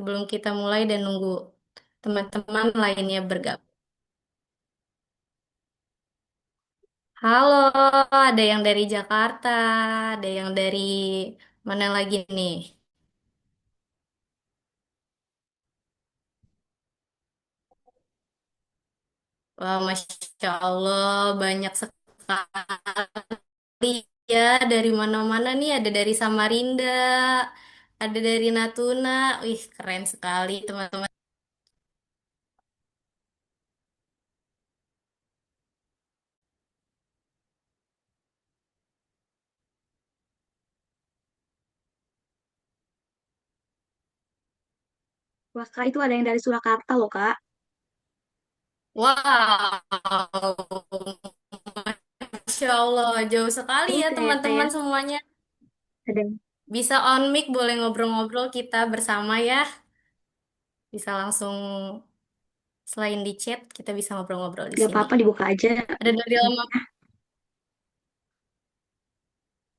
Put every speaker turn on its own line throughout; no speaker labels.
sebelum kita mulai dan nunggu teman-teman lainnya bergabung. Halo, ada yang dari Jakarta, ada yang dari mana lagi nih? Wah, Masya Allah, banyak sekali ya dari mana-mana nih. Ada dari Samarinda, ada dari Natuna. Wih, keren sekali teman-teman.
Wah, Kak, itu ada yang dari Surakarta loh, Kak.
Wow, Masya Allah, jauh sekali
Ini
ya
kayak
teman-teman semuanya.
ada yang
Bisa on mic, boleh ngobrol-ngobrol kita bersama ya. Bisa langsung selain di chat, kita bisa ngobrol-ngobrol di
gak
sini.
apa-apa dibuka aja.
Ada dari lama,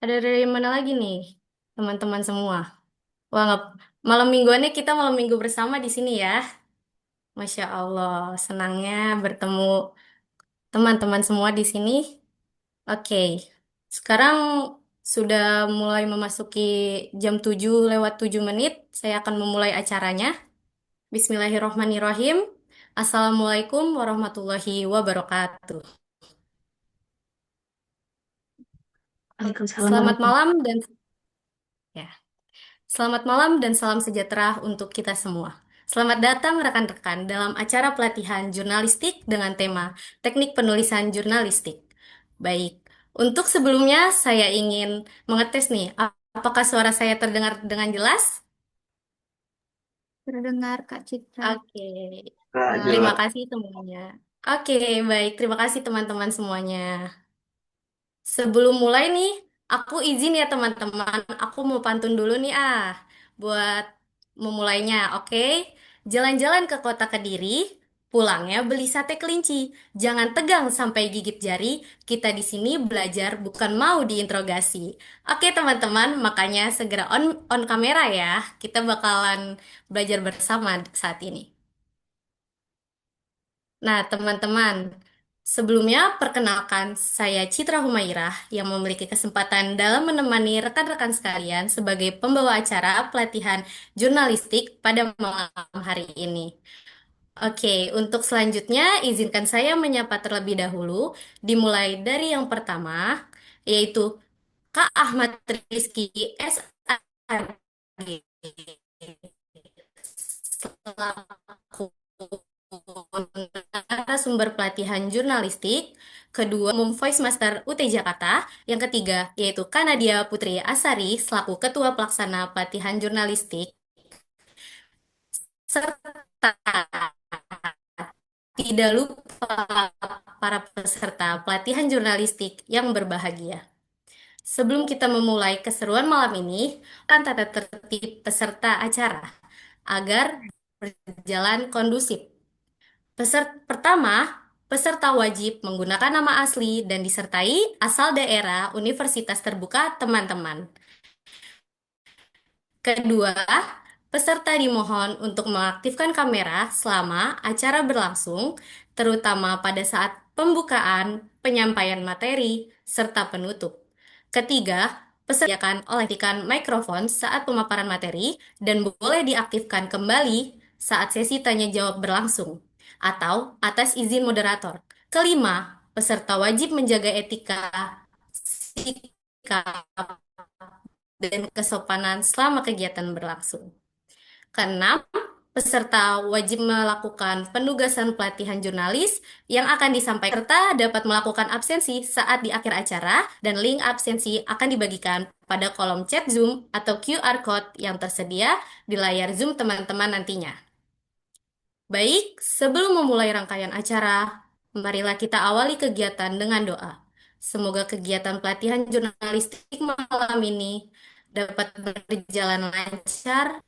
ada dari mana lagi nih, teman-teman semua? Wah, malam mingguannya kita malam minggu bersama di sini ya. Masya Allah, senangnya bertemu teman-teman semua di sini. Oke, sekarang sudah mulai memasuki jam 7 lewat 7 menit. Saya akan memulai acaranya. Bismillahirrohmanirrohim. Assalamualaikum warahmatullahi wabarakatuh.
Waalaikumsalam
Selamat
warahmatullahi.
malam dan ya, selamat malam dan salam sejahtera untuk kita semua. Selamat datang rekan-rekan dalam acara pelatihan jurnalistik dengan tema Teknik Penulisan Jurnalistik. Baik, untuk sebelumnya saya ingin mengetes nih, apakah suara saya terdengar dengan jelas?
Terdengar, Kak Citra.
Oke,
Kak,
terima
jelas.
kasih semuanya. Oke, baik, terima kasih teman-teman semuanya. Sebelum mulai nih, aku izin ya teman-teman, aku mau pantun dulu nih buat memulainya, oke? Jalan-jalan ke kota Kediri, pulangnya beli sate kelinci. Jangan tegang sampai gigit jari, kita di sini belajar bukan mau diinterogasi. Oke teman-teman, makanya segera on kamera ya, kita bakalan belajar bersama saat ini. Nah, teman-teman, sebelumnya perkenalkan saya Citra Humairah yang memiliki kesempatan dalam menemani rekan-rekan sekalian sebagai pembawa acara pelatihan jurnalistik pada malam hari ini. Oke, untuk selanjutnya izinkan saya menyapa terlebih dahulu, dimulai dari yang pertama, yaitu Kak Ahmad Rizky SAG selaku narasumber pelatihan jurnalistik, kedua umum Voice Master UT Jakarta, yang ketiga yaitu Kanadia Putri Asari selaku ketua pelaksana pelatihan jurnalistik, serta tidak lupa para peserta pelatihan jurnalistik yang berbahagia. Sebelum kita memulai keseruan malam ini, kan tata tertib peserta acara agar berjalan kondusif. Pertama, peserta wajib menggunakan nama asli dan disertai asal daerah universitas terbuka teman-teman. Kedua, peserta dimohon untuk mengaktifkan kamera selama acara berlangsung, terutama pada saat pembukaan, penyampaian materi, serta penutup. Ketiga, peserta akan olehkan mikrofon saat pemaparan materi dan boleh diaktifkan kembali saat sesi tanya jawab berlangsung atau atas izin moderator. Kelima, peserta wajib menjaga etika, sikap, dan kesopanan selama kegiatan berlangsung. Keenam, peserta wajib melakukan penugasan pelatihan jurnalis yang akan disampaikan serta dapat melakukan absensi saat di akhir acara dan link absensi akan dibagikan pada kolom chat Zoom atau QR code yang tersedia di layar Zoom teman-teman nantinya. Baik, sebelum memulai rangkaian acara, marilah kita awali kegiatan dengan doa. Semoga kegiatan pelatihan jurnalistik malam ini dapat berjalan lancar,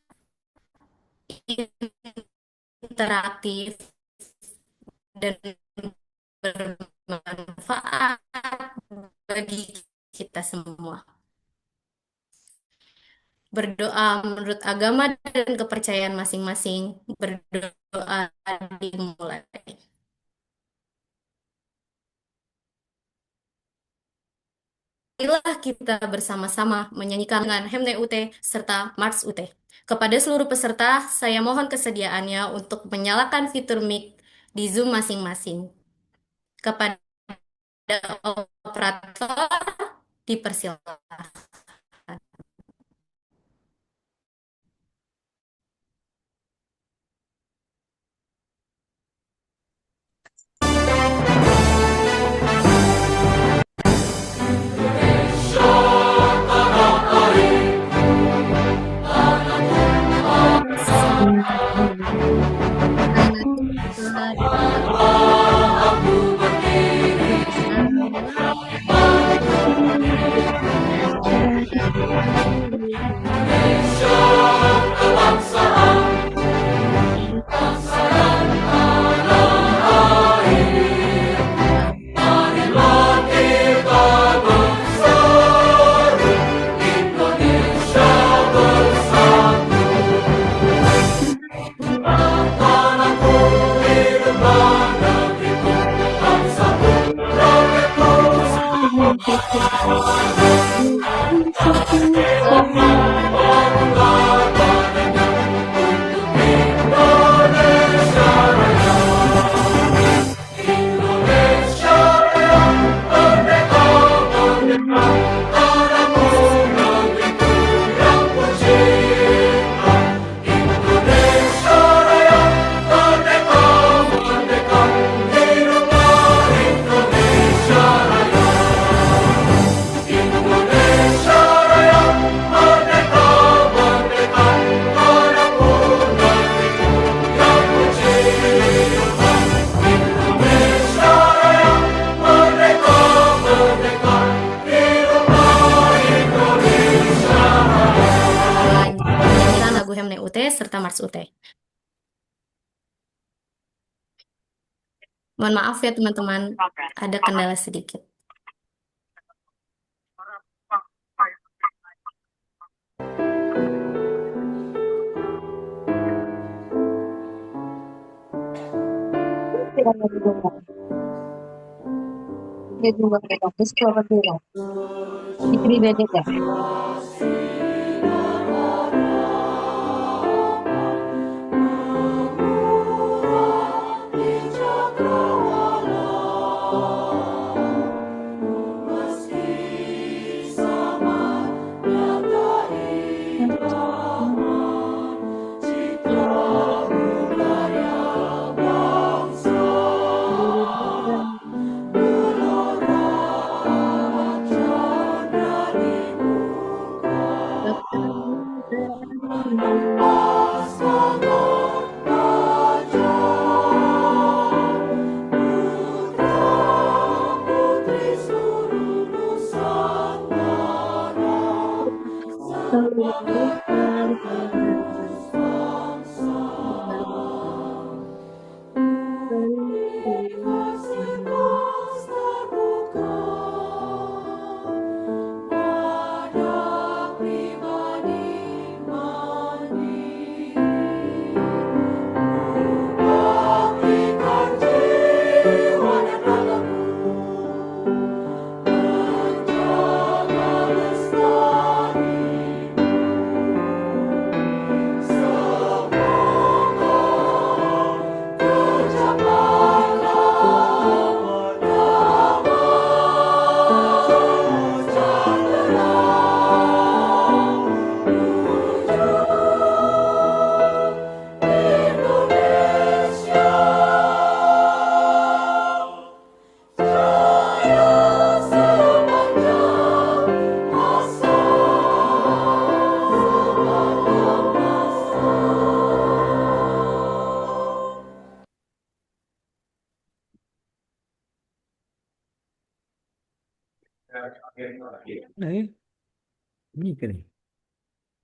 interaktif, dan bermanfaat bagi kita semua. Berdoa menurut agama dan kepercayaan masing-masing. Berdoa dimulai. Marilah kita bersama-sama menyanyikan dengan Hemne UT serta Mars UT. Kepada seluruh peserta, saya mohon kesediaannya untuk menyalakan fitur mic di Zoom masing-masing. Kepada operator, dipersilakan. Menyanyikan lagu Hemne UT serta Mars UT. Mohon maaf ya teman-teman, ada kendala sedikit.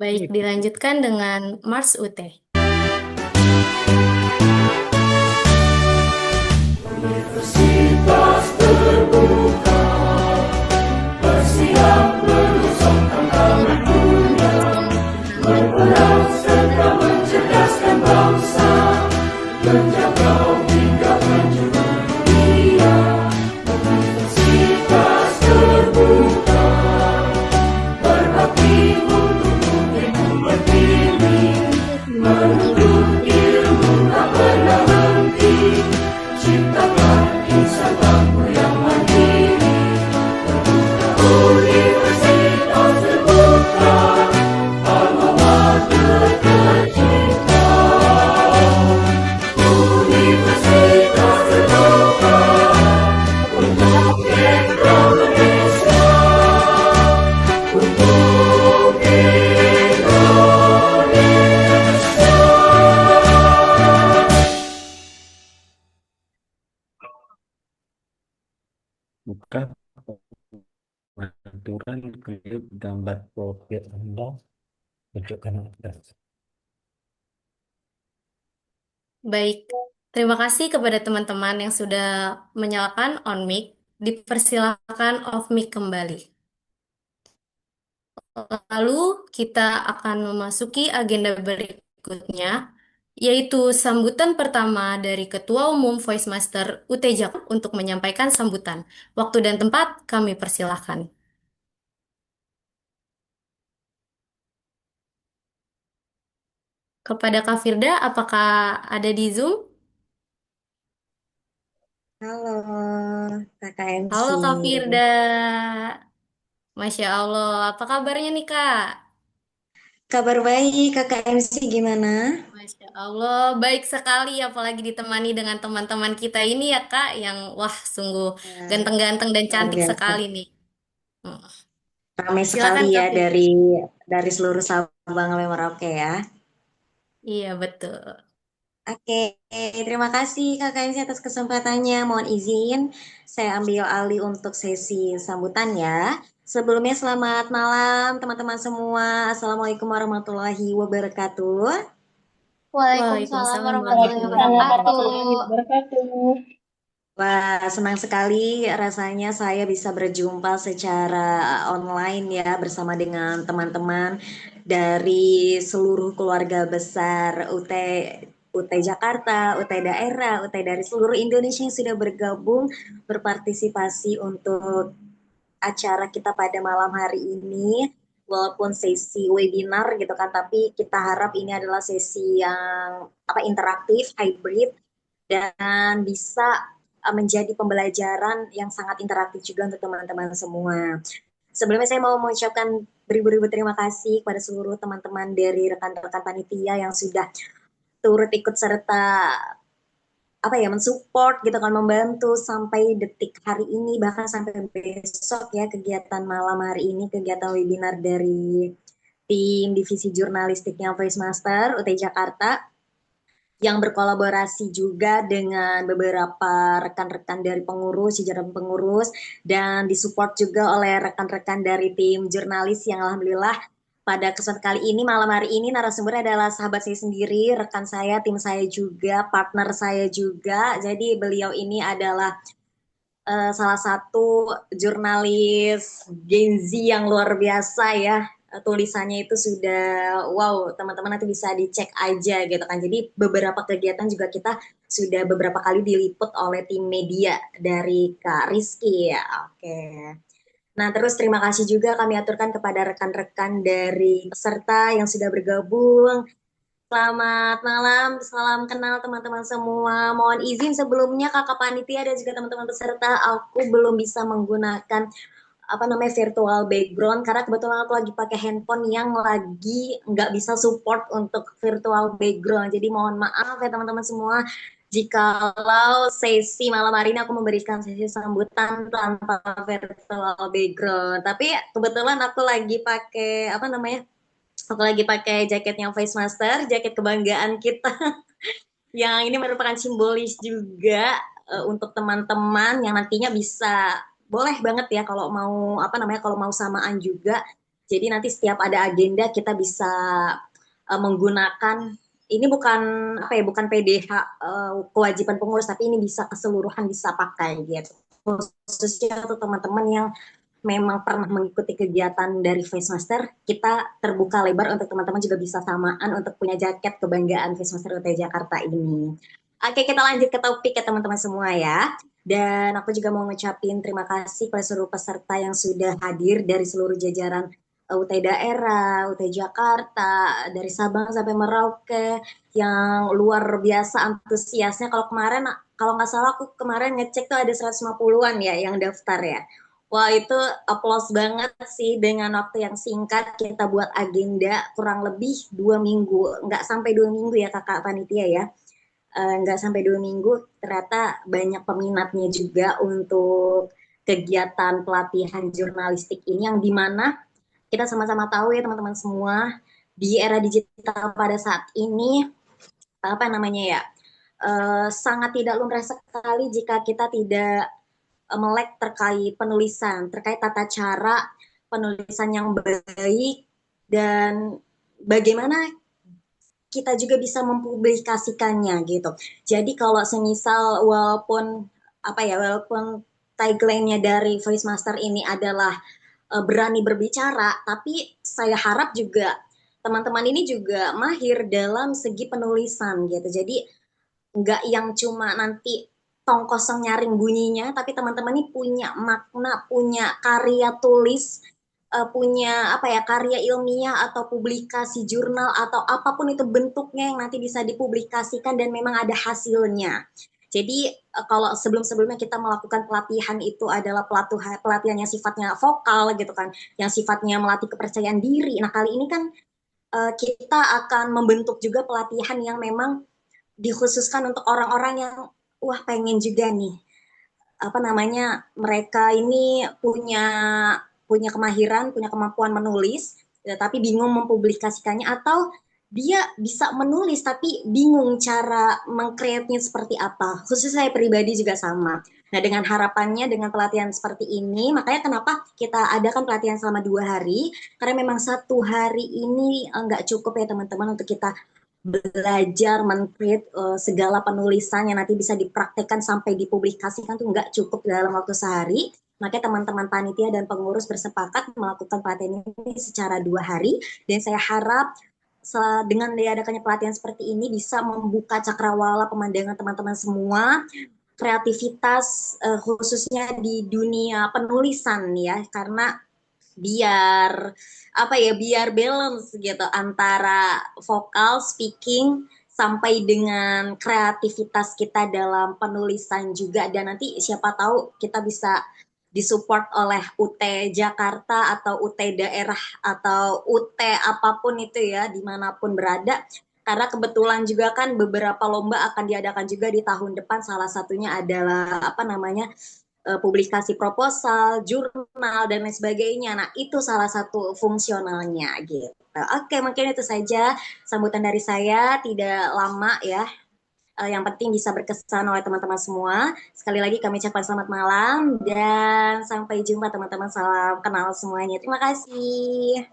Baik, dilanjutkan dengan Mars UT.
Universitas terbuka, bersiap menusuk tantangan dunia. aturan klip gambar profil Anda tunjukkan atas.
Baik, terima kasih kepada teman-teman yang sudah menyalakan on mic. Dipersilakan off mic kembali. Lalu kita akan memasuki agenda berikutnya, yaitu sambutan pertama dari Ketua Umum Voice Master UT Jakarta untuk menyampaikan sambutan. Waktu dan tempat kami persilahkan. Kepada Kak Firda, apakah ada di Zoom?
Halo, kakak MC.
Halo Kak Firda. Masya Allah, apa kabarnya nih Kak?
Kabar baik, kakak MC gimana?
Masya Allah, baik sekali apalagi ditemani dengan teman-teman kita ini ya Kak, yang wah sungguh
Ya,
ganteng-ganteng dan
luar
cantik
biasa.
sekali nih. Hmm.
Ramai sekali
Silakan
ya
Kak Firda.
dari seluruh Sabang sampai Merauke ya.
Iya betul.
Oke, terima kasih kakak MC atas kesempatannya. Mohon izin, saya ambil alih untuk sesi sambutan ya. Sebelumnya selamat malam teman-teman semua. Assalamualaikum warahmatullahi wabarakatuh.
Waalaikumsalam
Waalaikumsalam
warahmatullahi
warahmatullahi
wabarakatuh.
wabarakatuh.
Wah, senang sekali rasanya saya bisa berjumpa secara online ya bersama dengan teman-teman dari seluruh keluarga besar UT Jakarta, UT daerah, UT dari seluruh Indonesia yang sudah bergabung berpartisipasi untuk acara kita pada malam hari ini. Walaupun sesi webinar gitu kan, tapi kita harap ini adalah sesi yang interaktif, hybrid dan bisa menjadi pembelajaran yang sangat interaktif juga untuk teman-teman semua. Sebelumnya saya mau mengucapkan beribu-ribu terima kasih kepada seluruh teman-teman dari rekan-rekan panitia yang sudah turut ikut serta mensupport gitu kan, membantu sampai detik hari ini bahkan sampai besok ya kegiatan malam hari ini, kegiatan webinar dari tim divisi jurnalistiknya Voice Master UT Jakarta yang berkolaborasi juga dengan beberapa rekan-rekan dari pengurus, jajaran pengurus, dan disupport juga oleh rekan-rekan dari tim jurnalis yang alhamdulillah pada kesempatan kali ini, malam hari ini narasumber adalah sahabat saya sendiri, rekan saya, tim saya juga, partner saya juga. Jadi beliau ini adalah salah satu jurnalis Gen Z yang luar biasa ya. Tulisannya itu sudah wow, teman-teman nanti bisa dicek aja gitu kan. Jadi beberapa kegiatan juga kita sudah beberapa kali diliput oleh tim media dari Kak Rizky ya. Oke. Nah, terus terima kasih juga kami aturkan kepada rekan-rekan dari peserta yang sudah bergabung. Selamat malam, salam kenal teman-teman semua. Mohon izin sebelumnya kakak panitia dan juga teman-teman peserta, aku belum bisa menggunakan virtual background karena kebetulan aku lagi pakai handphone yang lagi nggak bisa support untuk virtual background. Jadi mohon maaf ya teman-teman semua jikalau sesi malam hari ini aku memberikan sesi sambutan tanpa virtual background. Tapi kebetulan aku lagi pakai jaketnya Vice Master, jaket kebanggaan kita yang ini merupakan simbolis juga untuk teman-teman yang nantinya bisa boleh banget ya kalau mau kalau mau samaan juga. Jadi nanti setiap ada agenda kita bisa menggunakan ini bukan PDH kewajiban pengurus tapi ini bisa keseluruhan bisa pakai gitu. Khususnya untuk teman-teman yang memang pernah mengikuti kegiatan dari Face Master, kita terbuka lebar untuk teman-teman juga bisa samaan untuk punya jaket kebanggaan Face Master UT Jakarta ini. Oke, kita lanjut ke topik ya teman-teman semua ya. Dan aku juga mau ngucapin terima kasih kepada seluruh peserta yang sudah hadir dari seluruh jajaran UT daerah, UT Jakarta, dari Sabang sampai Merauke, yang luar biasa antusiasnya. Kalau nggak salah aku kemarin ngecek tuh ada 150-an ya yang daftar ya. Wah itu applause banget sih dengan waktu yang singkat kita buat agenda kurang lebih 2 minggu, nggak sampai 2 minggu ya kakak panitia ya, nggak sampai 2 minggu ternyata banyak peminatnya juga untuk kegiatan pelatihan jurnalistik ini yang dimana kita sama-sama tahu ya teman-teman semua di era digital pada saat ini sangat tidak lumrah sekali jika kita tidak melek terkait penulisan, terkait tata cara penulisan yang baik, dan bagaimana kita juga bisa mempublikasikannya gitu. Jadi kalau semisal walaupun apa ya, walaupun tagline-nya dari Voice Master ini adalah berani berbicara, tapi saya harap juga teman-teman ini juga mahir dalam segi penulisan gitu. Jadi nggak yang cuma nanti tong kosong nyaring bunyinya, tapi teman-teman ini punya makna, punya karya tulis, punya apa ya, karya ilmiah atau publikasi jurnal atau apapun itu bentuknya yang nanti bisa dipublikasikan dan memang ada hasilnya. Jadi kalau sebelum-sebelumnya kita melakukan pelatihan itu adalah pelatihan yang sifatnya vokal gitu kan, yang sifatnya melatih kepercayaan diri. Nah kali ini kan kita akan membentuk juga pelatihan yang memang dikhususkan untuk orang-orang yang wah pengen juga nih apa namanya, mereka ini punya punya kemahiran, punya kemampuan menulis, ya, tapi bingung mempublikasikannya, atau dia bisa menulis tapi bingung cara mengkreatnya seperti apa. Khusus saya pribadi juga sama. Nah, dengan harapannya dengan pelatihan seperti ini, makanya kenapa kita adakan pelatihan selama 2 hari, karena memang 1 hari ini nggak cukup ya teman-teman untuk kita belajar men-create segala penulisan yang nanti bisa dipraktekkan sampai dipublikasikan tuh nggak cukup dalam waktu sehari. Makanya teman-teman panitia dan pengurus bersepakat melakukan pelatihan ini secara 2 hari, dan saya harap dengan diadakannya pelatihan seperti ini bisa membuka cakrawala pemandangan teman-teman semua, kreativitas khususnya di dunia penulisan ya, karena biar apa ya, biar balance gitu antara vokal speaking sampai dengan kreativitas kita dalam penulisan juga, dan nanti siapa tahu kita bisa disupport oleh UT Jakarta atau UT daerah atau UT apapun itu ya, dimanapun berada, karena kebetulan juga kan beberapa lomba akan diadakan juga di tahun depan, salah satunya adalah apa namanya, publikasi proposal, jurnal, dan lain sebagainya. Nah, itu salah satu fungsionalnya gitu. Oke, mungkin itu saja sambutan dari saya, tidak lama ya. Yang penting bisa berkesan oleh teman-teman semua. Sekali lagi kami ucapkan selamat malam dan sampai jumpa teman-teman. Salam kenal semuanya. Terima kasih.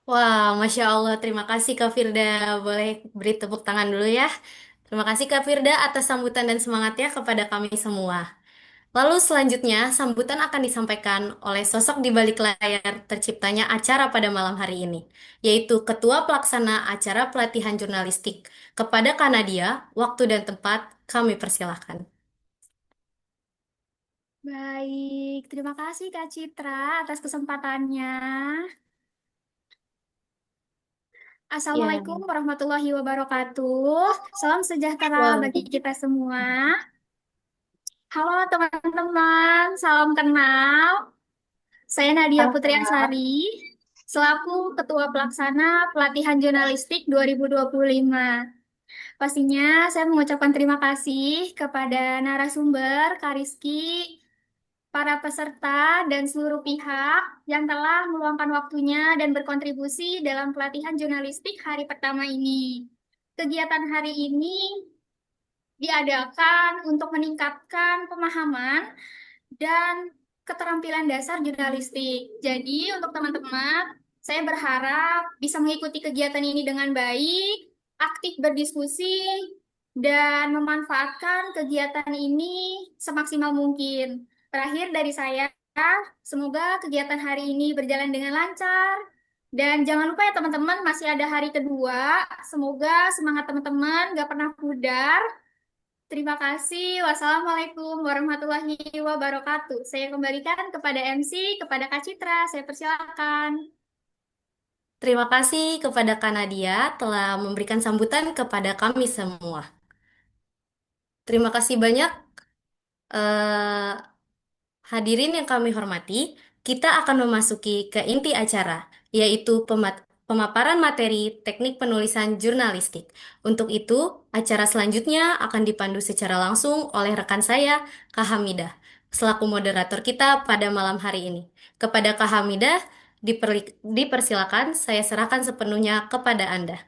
Wah, Masya Allah, terima kasih Kak Firda. Boleh beri tepuk tangan dulu ya. Terima kasih Kak Firda atas sambutan dan semangatnya kepada kami semua. Lalu selanjutnya, sambutan akan disampaikan oleh sosok di balik layar terciptanya acara pada malam hari ini, yaitu Ketua Pelaksana Acara Pelatihan Jurnalistik. Kepada Kak Nadia, waktu dan tempat kami persilahkan.
Baik, terima kasih Kak Citra atas kesempatannya.
Ya,
Assalamualaikum warahmatullahi wabarakatuh. Salam sejahtera
wah,
bagi kita semua. Halo teman-teman, salam kenal. Saya Nadia Putri Asari, selaku Ketua Pelaksana Pelatihan Jurnalistik 2025. Pastinya saya mengucapkan terima kasih kepada narasumber, Kak Rizky, para peserta, dan seluruh pihak yang telah meluangkan waktunya dan berkontribusi dalam pelatihan jurnalistik hari pertama ini. Kegiatan hari ini diadakan untuk meningkatkan pemahaman dan keterampilan dasar jurnalistik. Jadi, untuk teman-teman, saya berharap bisa mengikuti kegiatan ini dengan baik, aktif berdiskusi, dan memanfaatkan kegiatan ini semaksimal mungkin. Terakhir dari saya, semoga kegiatan hari ini berjalan dengan lancar. Dan jangan lupa ya teman-teman, masih ada hari kedua. Semoga semangat teman-teman gak pernah pudar. Terima kasih. Wassalamualaikum warahmatullahi wabarakatuh. Saya kembalikan kepada MC, kepada Kak Citra. Saya persilakan.
terima kasih kepada Kak Nadia telah memberikan sambutan kepada kami semua. Terima kasih banyak eh, hadirin yang kami hormati. Kita akan memasuki ke inti acara, yaitu pemaparan materi teknik penulisan jurnalistik. Untuk itu, acara selanjutnya akan dipandu secara langsung oleh rekan saya, Kak Hamidah, selaku moderator kita pada malam hari ini. Kepada Kak Hamidah, dipersilakan saya serahkan sepenuhnya kepada Anda.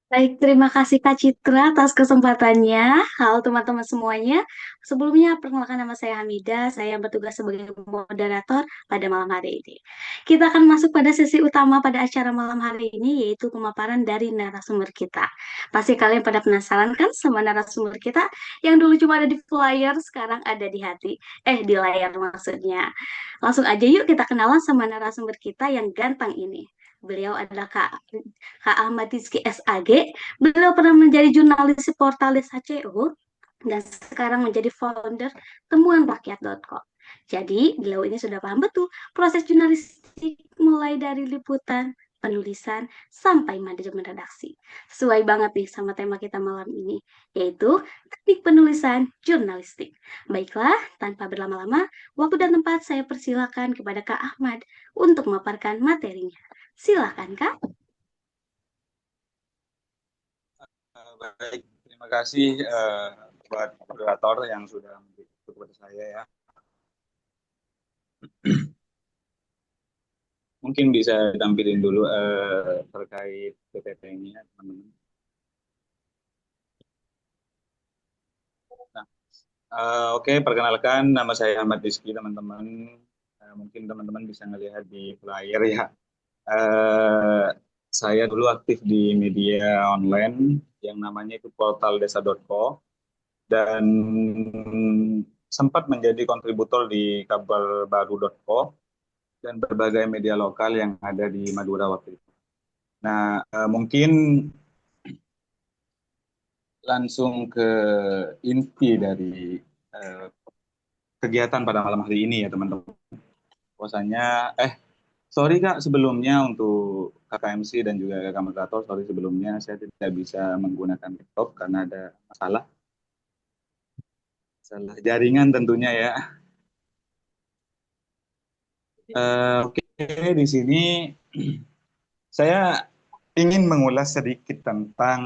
Baik, terima kasih Kak Citra atas kesempatannya. Halo teman-teman semuanya. Sebelumnya, perkenalkan nama saya Hamidah. Saya yang bertugas sebagai moderator pada malam hari ini. Kita akan masuk pada sesi utama pada acara malam hari ini, yaitu pemaparan dari narasumber kita. Pasti kalian pada penasaran kan sama narasumber kita yang dulu cuma ada di flyer, sekarang ada di hati. Di layar maksudnya. Langsung aja yuk kita kenalan sama narasumber kita yang ganteng ini. Beliau adalah Kak Ahmad Rizky SAG. Beliau pernah menjadi jurnalis portalis HCU dan sekarang menjadi founder temuanrakyat.com. Jadi, beliau ini sudah paham betul proses jurnalistik mulai dari liputan, penulisan, sampai manajemen redaksi. Sesuai banget nih sama tema kita malam ini, yaitu teknik penulisan jurnalistik. Baiklah, tanpa berlama-lama, waktu dan tempat saya persilakan kepada Kak Ahmad untuk memaparkan materinya. Silakan, Kak.
Baik, terima kasih buat moderator yang sudah memberi waktu kepada saya ya. Mungkin bisa tampilin dulu terkait PPT-nya, teman-teman. Nah, oke, perkenalkan nama saya Ahmad Rizky, teman-teman. Mungkin teman-teman bisa ngelihat di flyer ya. Eh, saya dulu aktif di media online yang namanya itu portaldesa.co dan sempat menjadi kontributor di kabarbaru.co dan berbagai media lokal yang ada di Madura waktu itu. Nah, mungkin langsung ke inti dari eh, kegiatan pada malam hari ini ya teman-teman. Bahwasanya, sorry Kak, sebelumnya untuk KKMC dan juga kakak moderator, sorry sebelumnya saya tidak bisa menggunakan laptop karena ada masalah jaringan tentunya ya. Oke, di sini saya ingin mengulas sedikit tentang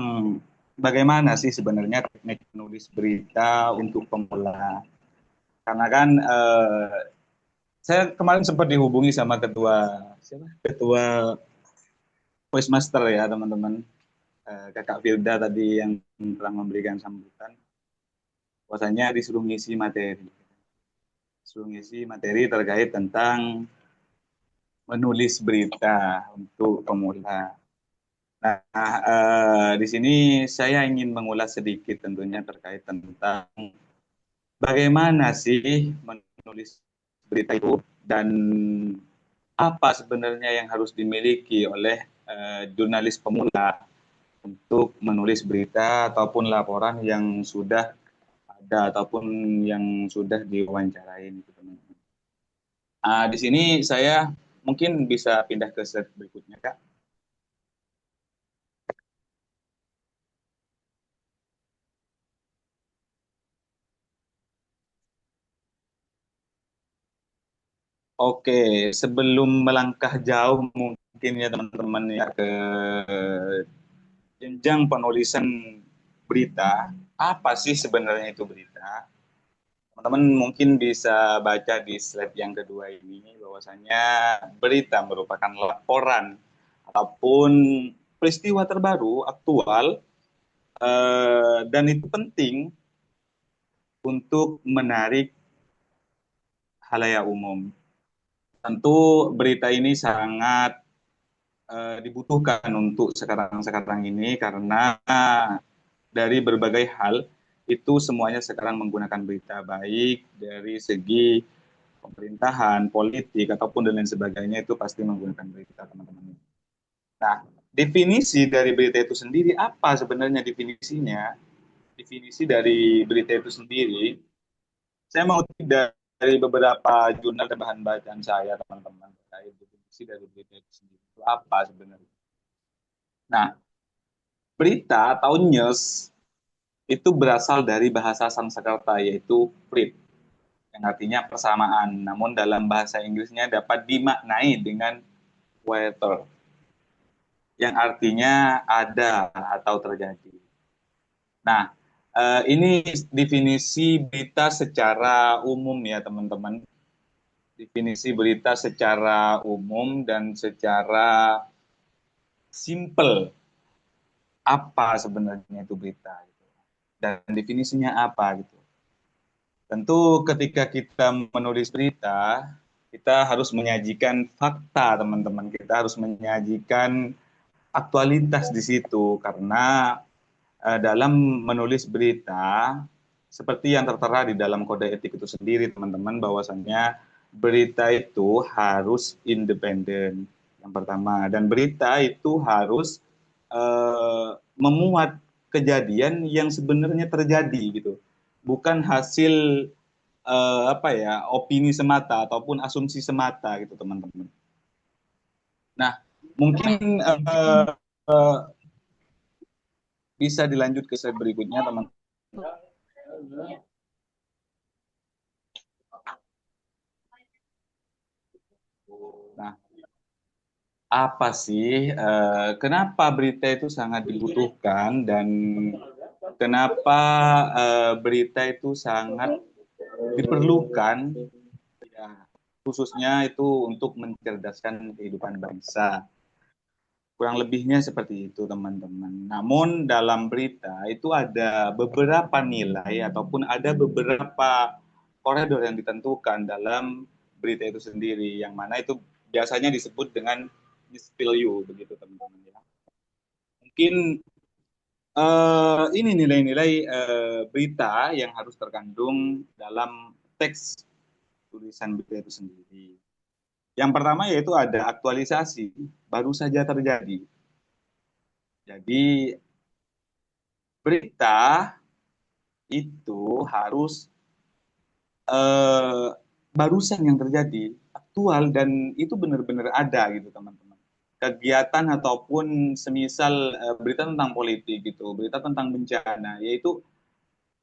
bagaimana sih sebenarnya teknik menulis berita untuk pemula. Karena kan saya kemarin sempat dihubungi sama ketua Voice Master ya teman-teman. Kakak Firda tadi yang telah memberikan sambutan. Bahwasanya disuruh ngisi materi terkait tentang menulis berita untuk pemula. Nah, di sini saya ingin mengulas sedikit tentunya terkait tentang bagaimana sih menulis berita itu dan apa sebenarnya yang harus dimiliki oleh jurnalis pemula untuk menulis berita ataupun laporan yang sudah ada ataupun yang sudah diwawancarai gitu teman-teman. Di sini saya mungkin bisa pindah ke slide berikutnya Kak. Oke, sebelum melangkah jauh mungkin ya teman-teman ya ke jenjang penulisan berita, apa sih sebenarnya itu berita? Teman-teman mungkin bisa baca di slide yang kedua ini bahwasanya berita merupakan laporan ataupun peristiwa terbaru aktual dan itu penting untuk menarik halayak umum. Tentu berita ini sangat dibutuhkan untuk sekarang ini karena dari berbagai hal itu semuanya sekarang menggunakan berita baik dari segi pemerintahan, politik ataupun dan lain sebagainya itu pasti menggunakan berita teman-teman. Nah, definisi dari berita itu sendiri apa sebenarnya definisinya? Definisi dari berita itu sendiri, saya mau dari beberapa jurnal dan bahan bacaan saya teman-teman terkait definisi dari berita itu sendiri itu apa sebenarnya. Nah, berita atau news itu berasal dari bahasa Sanskerta yaitu prit yang artinya persamaan. Namun dalam bahasa Inggrisnya dapat dimaknai dengan weather yang artinya ada atau terjadi. Nah, ini definisi berita secara umum ya teman-teman. Definisi berita secara umum dan secara simple. apa sebenarnya itu berita gitu. Dan definisinya apa gitu. Tentu ketika kita menulis berita, kita harus menyajikan fakta, teman-teman. Kita harus menyajikan aktualitas di situ karena dalam menulis berita seperti yang tertera di dalam kode etik itu sendiri, teman-teman, bahwasannya berita itu harus independen yang pertama, dan berita itu harus memuat kejadian yang sebenarnya terjadi gitu, bukan hasil opini semata ataupun asumsi semata gitu, teman-teman. Nah, mungkin bisa dilanjut ke slide berikutnya, teman-teman. Nah, apa sih kenapa berita itu sangat dibutuhkan dan kenapa berita itu sangat diperlukan, ya, khususnya itu untuk mencerdaskan kehidupan bangsa. Kurang lebihnya seperti itu, teman-teman. Namun dalam berita itu ada beberapa nilai ataupun ada beberapa koridor yang ditentukan dalam berita itu sendiri, yang mana itu biasanya disebut dengan news value, begitu, teman-teman, ya. Mungkin ini nilai-nilai berita yang harus terkandung dalam teks tulisan berita itu sendiri. Yang pertama yaitu ada aktualisasi, baru saja terjadi. Jadi berita itu harus barusan yang terjadi, aktual, dan itu benar-benar ada gitu, teman-teman. Kegiatan ataupun semisal berita tentang politik gitu, berita tentang bencana, yaitu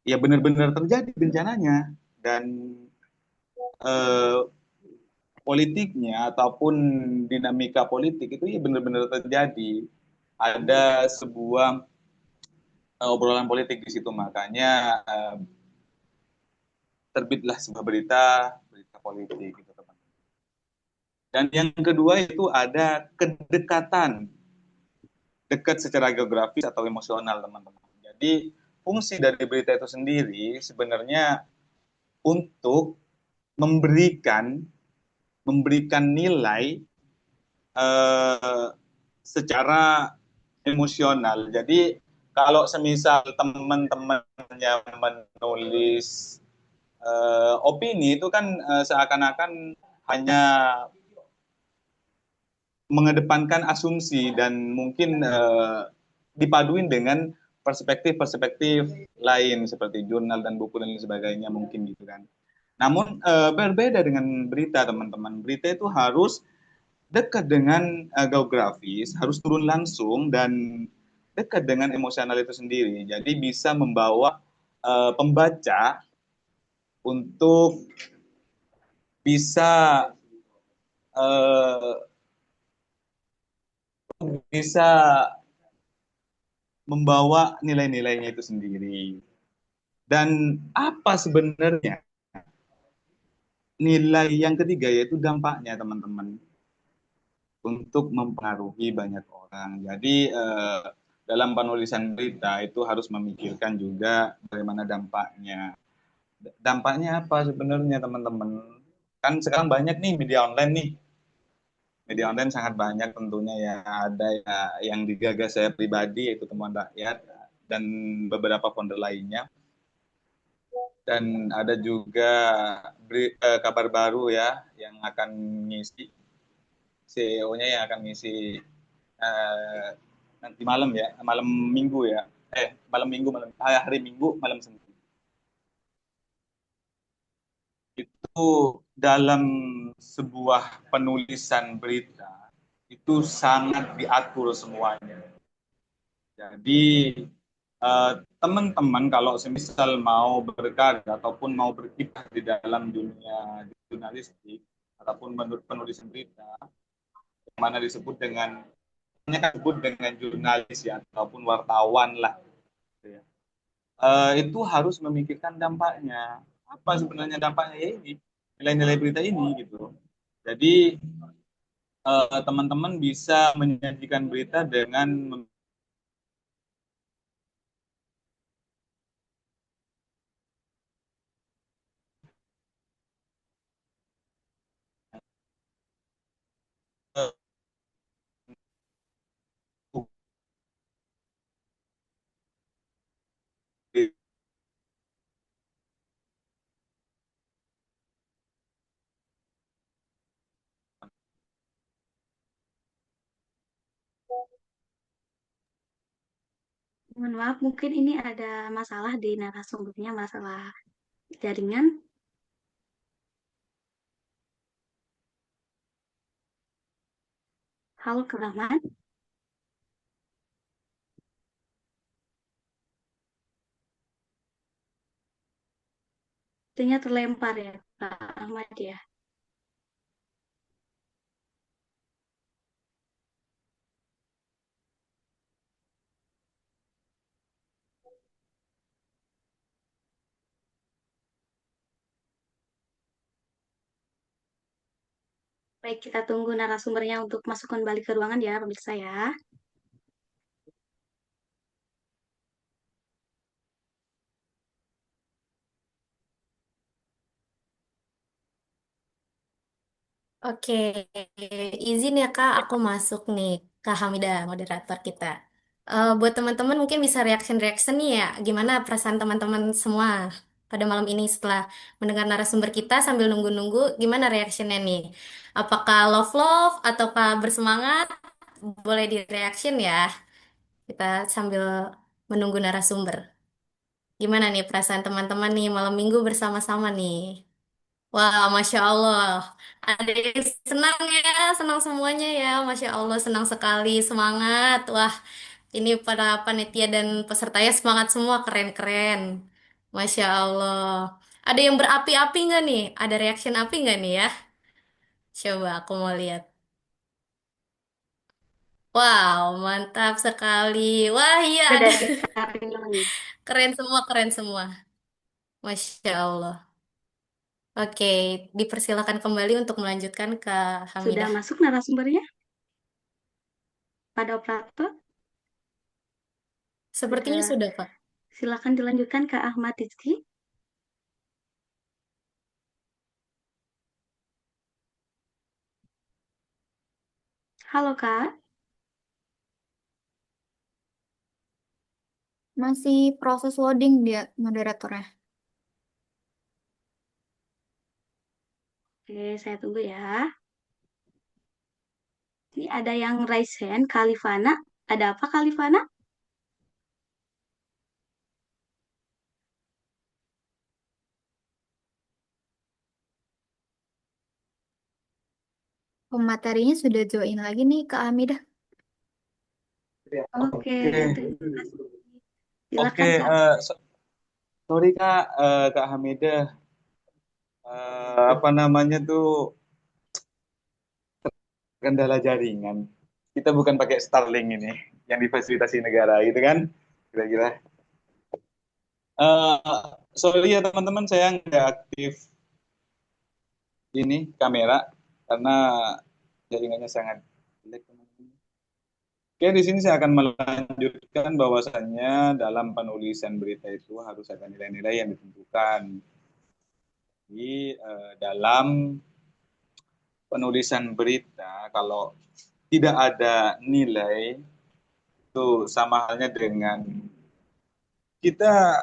ya benar-benar terjadi bencananya, dan politiknya ataupun dinamika politik itu ya benar-benar terjadi. Ada sebuah obrolan politik di situ, makanya terbitlah sebuah berita politik gitu, teman-teman. Dan yang kedua itu ada kedekatan, dekat secara geografis atau emosional, teman-teman. Jadi fungsi dari berita itu sendiri sebenarnya untuk memberikan nilai secara emosional. Jadi kalau semisal teman-teman yang menulis opini itu kan seakan-akan hanya mengedepankan asumsi dan mungkin dipaduin dengan perspektif-perspektif lain seperti jurnal dan buku dan lain sebagainya mungkin gitu kan. Namun berbeda dengan berita, teman-teman. Berita itu harus dekat dengan geografis, harus turun langsung dan dekat dengan emosional itu sendiri. Jadi bisa membawa pembaca untuk bisa membawa nilai-nilainya itu sendiri. Dan apa sebenarnya nilai yang ketiga, yaitu dampaknya, teman-teman, untuk mempengaruhi banyak orang. Jadi dalam penulisan berita itu harus memikirkan juga bagaimana dampaknya. Dampaknya apa sebenarnya, teman-teman? Kan sekarang banyak nih media online nih. Media online sangat banyak tentunya ya. Ada ya yang digagas saya pribadi, yaitu Temuan Rakyat, dan beberapa founder lainnya. Dan ada juga Kabar Baru ya, yang akan ngisi, CEO-nya yang akan ngisi nanti malam ya, malam Minggu ya. Hari Minggu malam Senin. Itu dalam sebuah penulisan berita itu sangat diatur semuanya. Jadi teman-teman kalau semisal mau berkarya ataupun mau berkiprah di dalam dunia jurnalistik ataupun penulisan berita, yang mana disebut dengan jurnalis ya ataupun wartawan lah, gitu ya. Itu harus memikirkan dampaknya. Apa sebenarnya dampaknya? Ya ini nilai-nilai berita ini gitu. Jadi teman-teman bisa menyajikan berita dengan
Mohon maaf, mungkin ini ada masalah di narasumbernya, masalah jaringan. Halo, Kak Rahman. Sepertinya terlempar ya, Kak Ahmad ya. Baik, kita tunggu narasumbernya untuk masuk kembali ke ruangan ya, pemirsa ya.
Oke, izin ya Kak, aku masuk nih, Kak Hamida, moderator kita. Buat teman-teman mungkin bisa reaction-reaction nih ya, gimana perasaan teman-teman semua pada malam ini setelah mendengar narasumber kita sambil nunggu-nunggu, gimana reactionnya nih? Apakah love-love ataukah bersemangat? Boleh di reaction ya, kita sambil menunggu narasumber. Gimana nih perasaan teman-teman nih malam minggu bersama-sama nih? Wah, Masya Allah. Ada yang senang ya, senang semuanya ya. Masya Allah, senang sekali, semangat. Wah, ini para panitia dan pesertanya semangat semua, keren-keren. Masya Allah. Ada yang berapi-api nggak nih? Ada reaction api nggak nih ya? Coba aku mau lihat. Wow, mantap sekali. Wah, iya
Ada
ada.
dari Kak Rinul.
Keren semua, keren semua. Masya Allah. Oke, dipersilakan kembali untuk melanjutkan ke
Sudah
Hamidah.
masuk narasumbernya pada operator?
Sepertinya
Sudah.
sudah, Pak.
Silakan dilanjutkan Kak Ahmad Rizky. Halo Kak.
Masih proses loading dia moderatornya.
Oke, saya tunggu ya. Ini ada yang raise hand, Kalifana. Ada apa Kalifana?
Pematerinya sudah join lagi nih Kak Hamidah.
Oke,
Oke,
terima kasih.
oke.
Silakan Kak.
Sorry Kak, Kak Hamidah. Apa namanya tuh kendala jaringan. Kita bukan pakai Starlink ini yang difasilitasi negara gitu kan, kira-kira. Eh, Sorry ya teman-teman, saya nggak aktif ini kamera karena jaringannya sangat jelek teman-teman. Oke, di sini saya akan melanjutkan bahwasannya dalam penulisan berita itu harus ada nilai-nilai yang ditentukan. Dalam penulisan berita, kalau tidak ada nilai, itu sama halnya dengan kita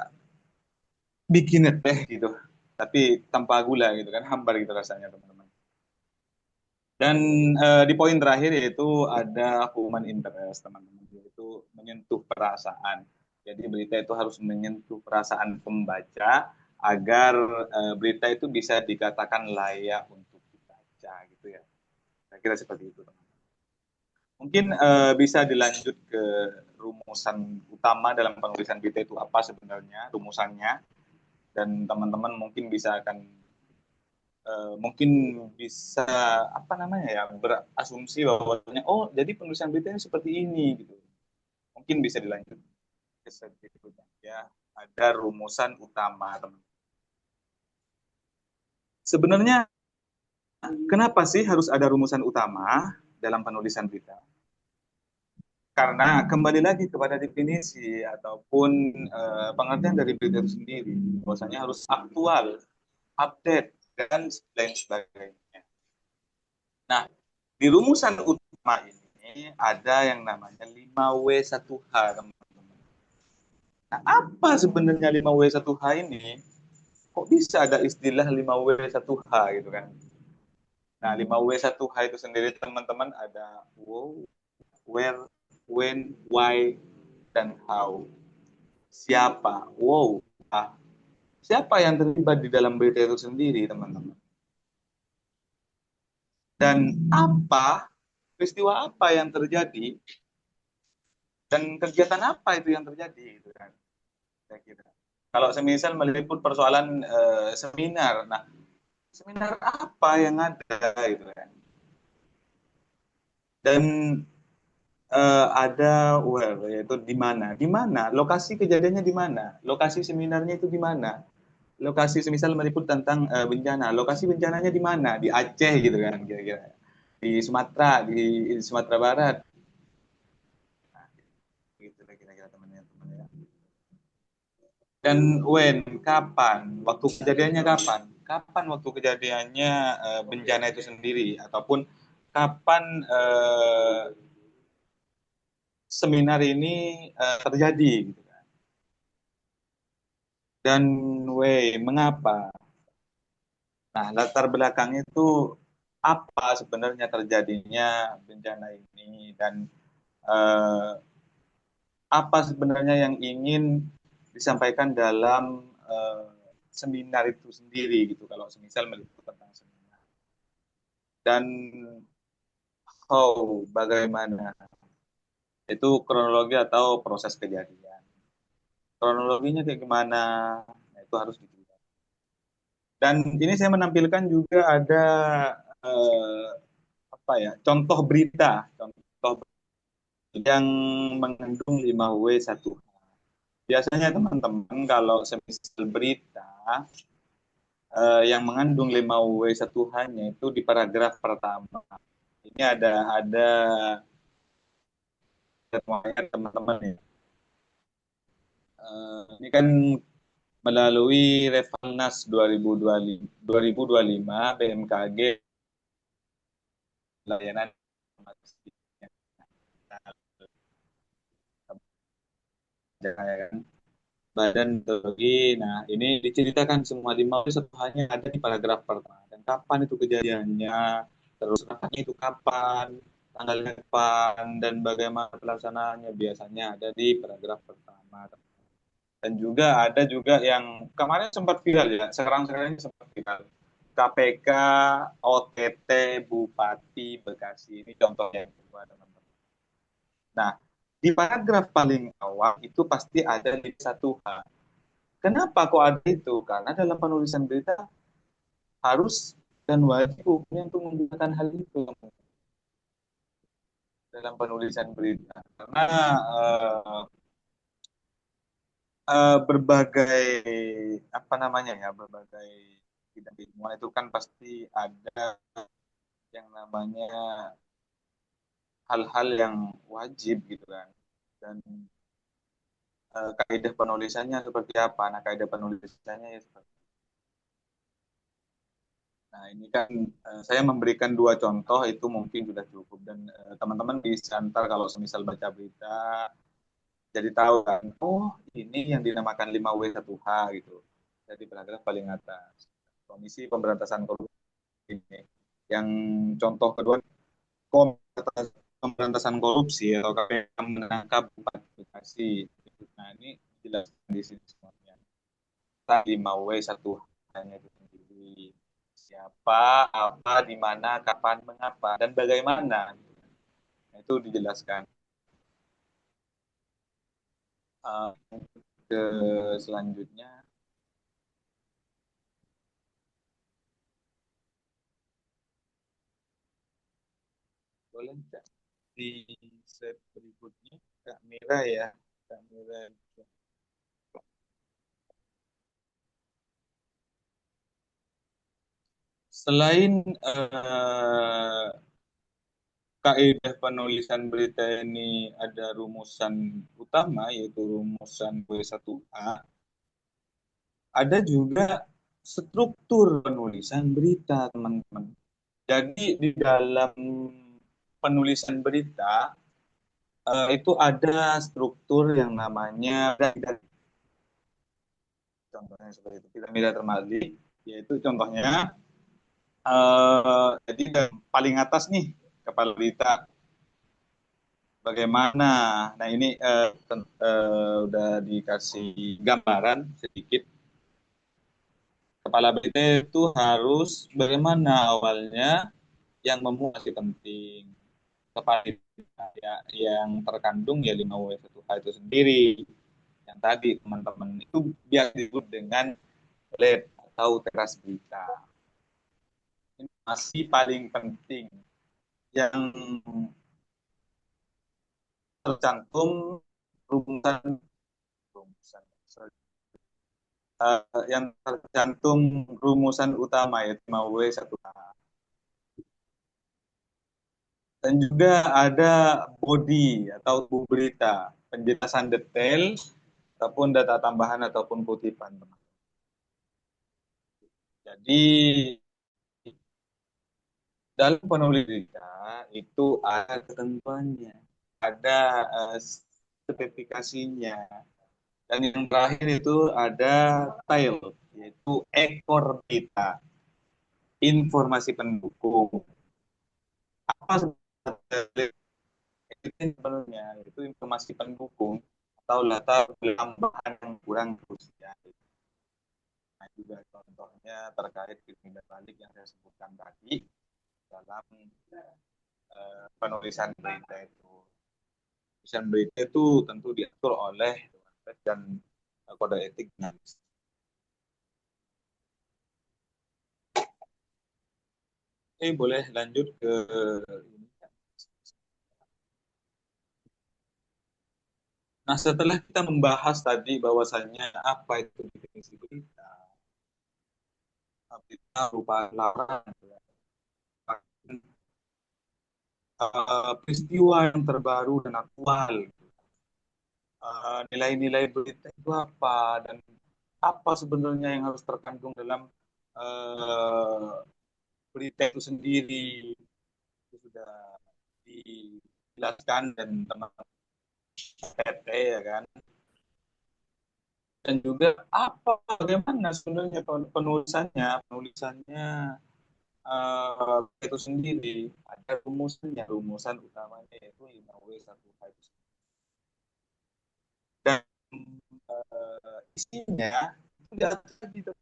bikin teh gitu, tapi tanpa gula gitu kan, hambar gitu rasanya teman-teman. Dan di poin terakhir yaitu ada human interest teman-teman, yaitu menyentuh perasaan. Jadi berita itu harus menyentuh perasaan pembaca agar berita itu bisa dikatakan layak untuk dibaca gitu ya. Saya kira seperti itu teman. Mungkin bisa dilanjut ke rumusan utama dalam penulisan berita itu apa sebenarnya rumusannya, dan teman-teman mungkin bisa akan mungkin bisa apa namanya ya berasumsi bahwanya oh jadi penulisan beritanya seperti ini gitu. Mungkin bisa dilanjut ke berikutnya ya, ada rumusan utama teman. Sebenarnya kenapa sih harus ada rumusan utama dalam penulisan berita? Karena kembali lagi kepada definisi ataupun pengertian dari berita itu sendiri, bahwasanya harus aktual, update, dan lain sebagainya. Nah, di rumusan utama ini ada yang namanya 5W1H, teman-teman. Nah, apa sebenarnya 5W1H ini? Kok bisa ada istilah 5W1H gitu kan? Nah, 5W1H itu sendiri teman-teman ada who, where, when, why, dan how. siapa? Wow, ah, siapa yang terlibat di dalam berita itu sendiri, teman-teman? Dan peristiwa apa yang terjadi, dan kegiatan apa itu yang terjadi, gitu kan? Saya kira. Kalau semisal meliput persoalan seminar, nah seminar apa yang ada, gitu kan? Dan ada yaitu di mana? Di mana? Lokasi kejadiannya di mana? Lokasi seminarnya itu di mana? Lokasi semisal meliput tentang bencana, lokasi bencananya di mana? Di Aceh gitu kan kira-kira. Di Sumatera Barat. Nah, gitu lah kira-kira teman-teman ya. Dan kapan? Waktu kejadiannya kapan? Kapan waktu kejadiannya bencana itu sendiri, ataupun kapan seminar ini terjadi gitu kan. Dan mengapa? Nah, latar belakangnya itu apa sebenarnya terjadinya bencana ini, dan eh, apa sebenarnya yang ingin disampaikan dalam seminar itu sendiri gitu, kalau semisal meliput tentang seminar. Dan bagaimana itu kronologi atau proses kejadian. Kronologinya kayak gimana? Nah, itu harus dijelaskan. Dan ini saya menampilkan juga ada eh, apa ya, contoh berita, yang mengandung 5W1H. Biasanya teman-teman kalau semisal berita yang mengandung 5W1H-nya itu di paragraf pertama. Ini ada teman-teman ya. Ini kan melalui Revalnas 2025 BMKG, layanan ya kan, Badan Meteorologi. Nah, ini diceritakan semua di mau satu hanya ada di paragraf pertama. Dan kapan itu kejadiannya, terus rafatnya itu kapan, tanggalnya kapan, dan bagaimana pelaksanaannya, biasanya ada di paragraf pertama. Dan juga ada juga yang kemarin sempat viral ya, sekarang-sekarang ini sempat viral. KPK OTT Bupati Bekasi. Ini contohnya, teman-teman. Nah, di paragraf paling awal itu pasti ada list 1H. Kenapa kok ada itu? Karena dalam penulisan berita harus dan wajib hukumnya untuk menggunakan hal itu dalam penulisan berita. Karena berbagai apa namanya ya, berbagai bidang ilmuwan itu kan pasti ada yang namanya hal-hal yang wajib gitu kan. Dan kaidah penulisannya seperti apa? Nah, kaidah penulisannya ya seperti. Nah, ini kan saya memberikan dua contoh itu mungkin sudah cukup, dan teman-teman bisa ntar kalau semisal baca berita jadi tahu kan, oh ini yang dinamakan 5W1H gitu. Jadi paragraf paling atas. Komisi Pemberantasan Korupsi ini. Yang contoh kedua, Komisi Pemberantasan Korupsi atau KPK menangkap Bupati Bekasi. Nah, ini jelas di sini semuanya. 5W1H-nya itu sendiri. Siapa, apa, di mana, kapan, mengapa, dan bagaimana. Nah, itu dijelaskan. Uh, ke selanjutnya, boleh nggak di slide berikutnya, Kak Mira ya, Kak Mira. Selain kaidah penulisan berita ini ada rumusan utama, yaitu rumusan W1A, ada juga struktur penulisan berita, teman-teman. Jadi di dalam penulisan berita itu ada struktur yang namanya piramida. Contohnya seperti itu, piramida Termali, yaitu contohnya jadi paling atas nih kepala berita, bagaimana. Nah ini udah dikasih gambaran sedikit. Kepala berita itu harus bagaimana awalnya, yang memuat masih penting. Kepala berita ya, yang terkandung ya 5W1H itu sendiri. Yang tadi teman-teman itu biasa disebut dengan lead atau teras berita. Ini masih paling penting yang tercantum rumusan rumusan yang tercantum rumusan utama yaitu 5W1H. Dan juga ada body atau buku berita, penjelasan detail ataupun data tambahan ataupun kutipan. Jadi dalam penulis berita itu ada ketentuannya, ada spesifikasinya. Dan yang terakhir itu ada tail, yaitu ekor berita, informasi pendukung. Apa sebenarnya itu sebenarnya? Itu informasi pendukung atau latar tambahan yang kurang krusial. Nah, juga contohnya terkait tindak balik yang saya sebutkan tadi dalam penulisan berita itu. Penulisan berita itu tentu diatur oleh Dewan Pers dan kode etik jurnalis. Boleh lanjut ke ini. Nah, setelah kita membahas tadi bahwasannya apa itu definisi berita, berita berupa laporan, peristiwa yang terbaru dan aktual, nilai-nilai berita itu apa dan apa sebenarnya yang harus terkandung dalam berita itu sendiri, itu sudah dijelaskan dan teman-teman PT ya kan. Dan juga apa bagaimana sebenarnya penulisannya itu sendiri, ada rumusan utamanya yaitu 5W1H. Dan isinya itu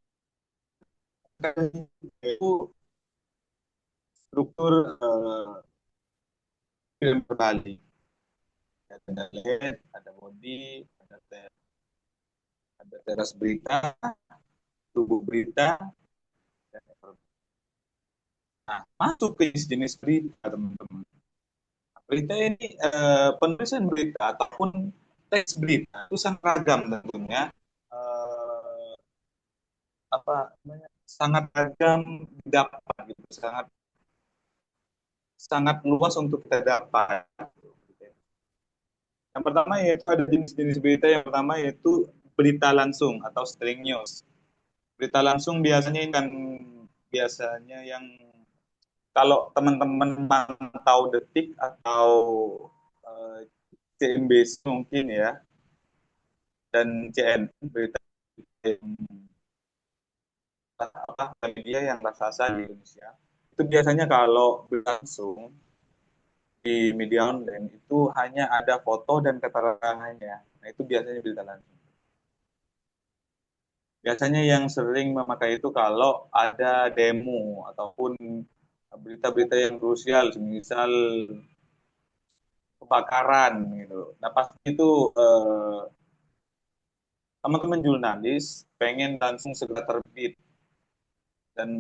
struktur film berbalik. Ada LED, ada body, ada teras berita, tubuh berita. Nah, masuk ke jenis berita, teman-teman. Berita ini, penulisan berita ataupun teks berita itu sangat ragam tentunya. Apa namanya, sangat ragam didapat gitu, sangat sangat luas untuk kita dapat. Yang pertama yaitu ada jenis-jenis berita. Yang pertama yaitu berita langsung atau string news. Berita langsung biasanya yang kalau teman-teman mantau Detik atau CNBC mungkin ya, dan CNN, berita media yang raksasa di Indonesia, itu biasanya kalau berlangsung di media online itu hanya ada foto dan keterangannya. Nah, itu biasanya berita langsung. Biasanya yang sering memakai itu kalau ada demo ataupun berita-berita yang krusial, misal kebakaran gitu. Nah, pasti itu teman-teman jurnalis pengen langsung segera terbit dan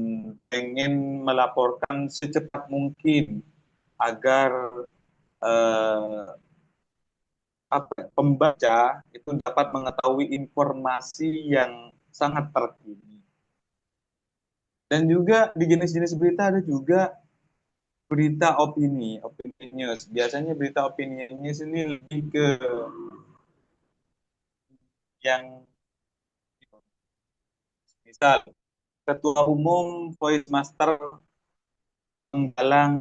pengen melaporkan secepat mungkin agar pembaca itu dapat mengetahui informasi yang sangat terkini. Dan juga di jenis-jenis berita ada juga berita opini news. Biasanya berita opini news ini lebih ke yang misal ketua umum Voice Master menggalang,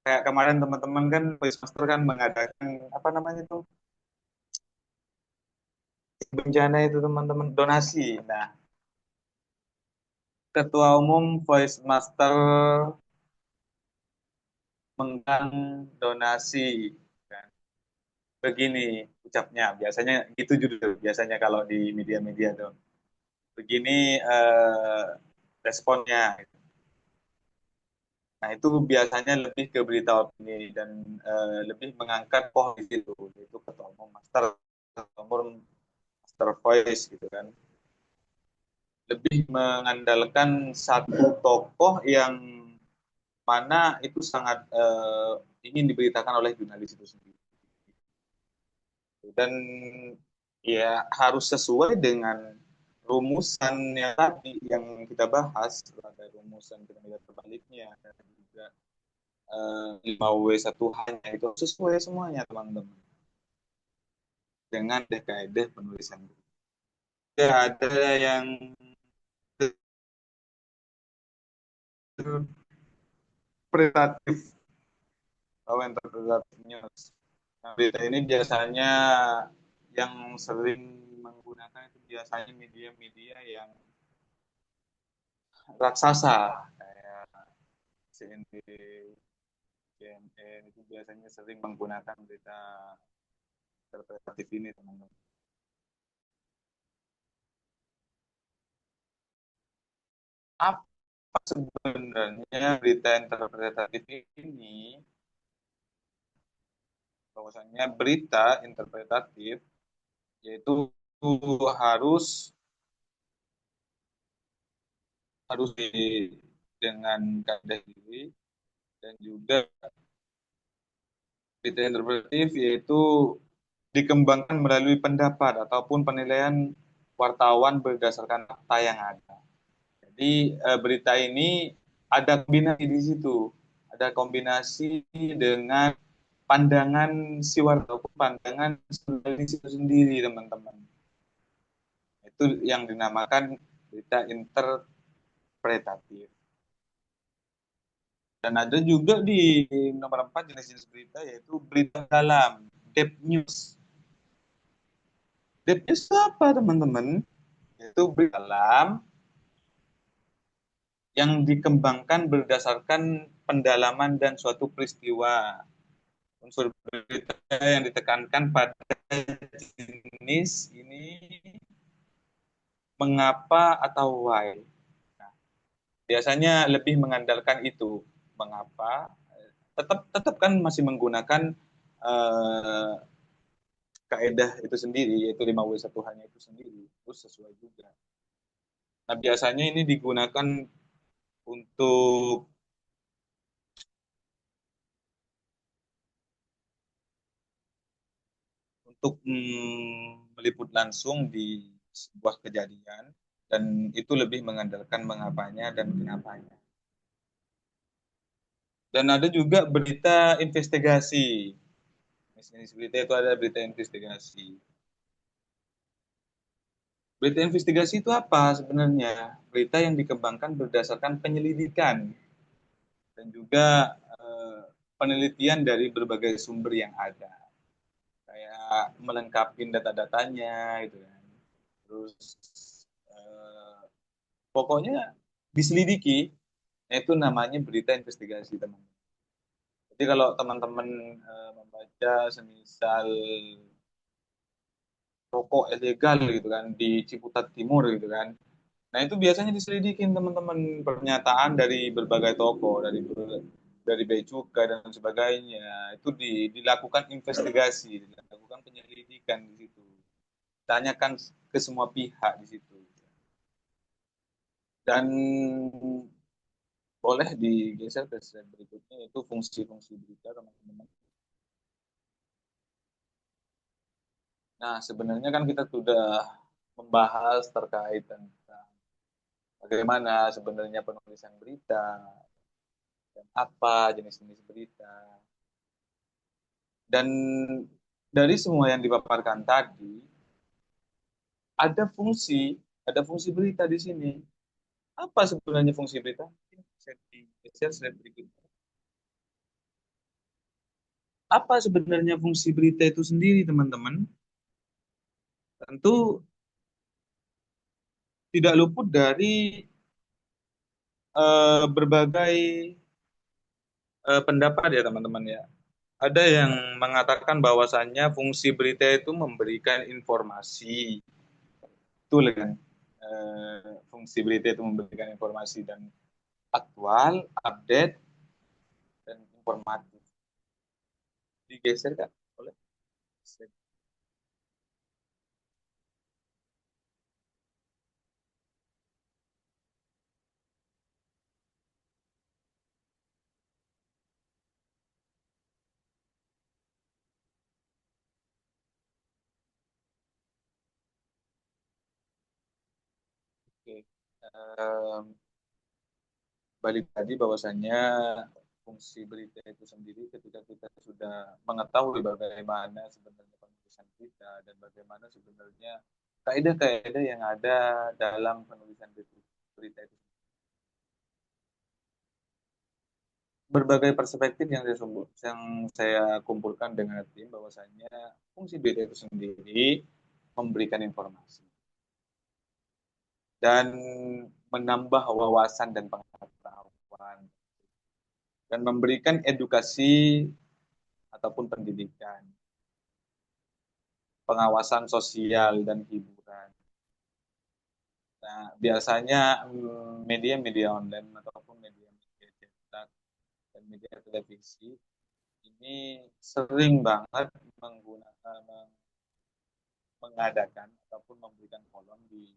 kayak kemarin teman-teman kan Voice Master kan mengadakan apa namanya itu bencana itu teman-teman, donasi. Nah, ketua umum Voice Master menggalang donasi begini ucapnya, biasanya gitu judul biasanya kalau di media-media tuh. Begini responnya. Nah, itu biasanya lebih ke berita opini dan lebih mengangkat pohon di situ, yaitu ketua umum master voice gitu kan. Lebih mengandalkan satu tokoh yang mana itu sangat ingin diberitakan oleh jurnalis itu sendiri. Dan ya harus sesuai dengan rumusan yang tadi yang kita bahas, ada rumusan kita terbaliknya, dan juga 5W1 hanya itu sesuai semuanya teman-teman dengan kaidah penulisan. Ya, ada yang interpretatif atau interpretatif news. Nah, berita ini biasanya yang sering menggunakan itu biasanya media-media yang raksasa kayak CNBC, CNN itu biasanya sering menggunakan berita interpretatif ini teman-teman. Apa sebenarnya berita interpretatif ini? Bahwasanya berita interpretatif yaitu harus harus dengan kaidah diri, dan juga berita interpretatif yaitu dikembangkan melalui pendapat ataupun penilaian wartawan berdasarkan fakta yang ada. Jadi berita ini ada kombinasi di situ, ada kombinasi dengan pandangan si wartawan, pandangan jurnalis itu sendiri teman-teman. Itu yang dinamakan berita interpretatif. Dan ada juga di nomor 4 jenis-jenis berita yaitu berita dalam, deep news. Deep news itu apa teman-teman? Itu berita dalam yang dikembangkan berdasarkan pendalaman dan suatu peristiwa. Unsur berita yang ditekankan pada jenis ini mengapa atau why. Nah, biasanya lebih mengandalkan itu, mengapa. Tetap kan masih menggunakan kaidah itu sendiri, yaitu 5W1 hanya itu sendiri, terus sesuai juga. Nah, biasanya ini digunakan untuk meliput langsung di sebuah kejadian, dan itu lebih mengandalkan mengapanya dan kenapanya. Dan ada juga berita investigasi. Jenis berita itu ada berita investigasi. Berita investigasi itu apa sebenarnya? Berita yang dikembangkan berdasarkan penyelidikan dan juga penelitian dari berbagai sumber yang ada. Kayak melengkapi data-datanya gitu kan. Terus pokoknya diselidiki, itu namanya berita investigasi teman-teman. Jadi kalau teman-teman membaca semisal rokok ilegal gitu kan di Ciputat Timur gitu kan, nah itu biasanya diselidikin teman-teman, pernyataan dari berbagai tokoh, dari Bea Cukai dan sebagainya, itu dilakukan investigasi, dilakukan penyelidikan di situ, tanyakan ke semua pihak di situ. Dan boleh digeser ke slide berikutnya, yaitu fungsi-fungsi berita teman-teman. Nah, sebenarnya kan kita sudah membahas terkait tentang bagaimana sebenarnya penulisan berita, dan apa jenis-jenis berita. Dan dari semua yang dipaparkan tadi, ada fungsi berita di sini. Apa sebenarnya fungsi berita? Saya digeser slide berikutnya. Apa sebenarnya fungsi berita itu sendiri, teman-teman? Tentu tidak luput dari berbagai pendapat ya, teman-teman ya. ada yang mengatakan bahwasannya fungsi berita itu memberikan informasi. Betul kan? Fungsi berita itu memberikan informasi dan aktual, update, dan informatif. Digeser kan? Boleh? Oke. Balik tadi bahwasannya fungsi berita itu sendiri ketika kita sudah mengetahui bagaimana sebenarnya penulisan berita dan bagaimana sebenarnya kaidah-kaidah yang ada dalam penulisan berita itu. Berbagai perspektif yang saya kumpulkan dengan tim bahwasannya fungsi berita itu sendiri memberikan informasi dan menambah wawasan dan pengetahuan dan memberikan edukasi ataupun pendidikan, pengawasan sosial dan hiburan. Nah, biasanya media-media online ataupun media-media cetak dan media televisi ini sering banget mengadakan ataupun memberikan kolom di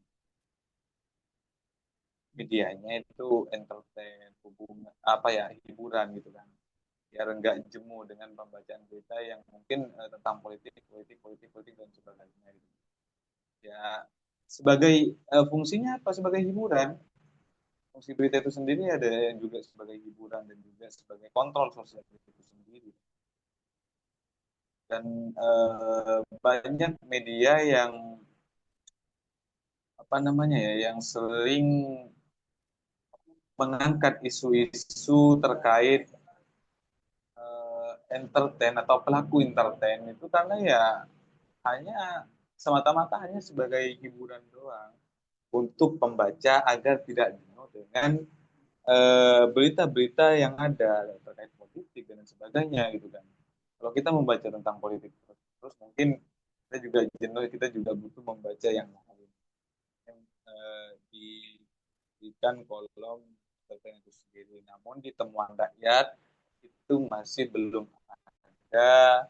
medianya itu entertain, hubungan apa ya, hiburan gitu kan. Biar enggak jemu dengan pembacaan berita yang mungkin tentang politik dan sebagainya gitu. Ya, sebagai fungsinya apa? Sebagai hiburan. Fungsi berita itu sendiri ada yang juga sebagai hiburan dan juga sebagai kontrol sosial itu sendiri. Dan banyak media yang apa namanya ya, yang sering mengangkat isu-isu terkait entertain atau pelaku entertain itu karena ya hanya semata-mata hanya sebagai hiburan doang untuk pembaca agar tidak jenuh dengan berita-berita yang ada terkait politik dan sebagainya gitu kan. Kalau kita membaca tentang politik terus mungkin kita juga jenuh, kita juga butuh membaca yang lain yang diberikan kolom terkait itu sendiri. Namun di temuan rakyat itu masih belum ada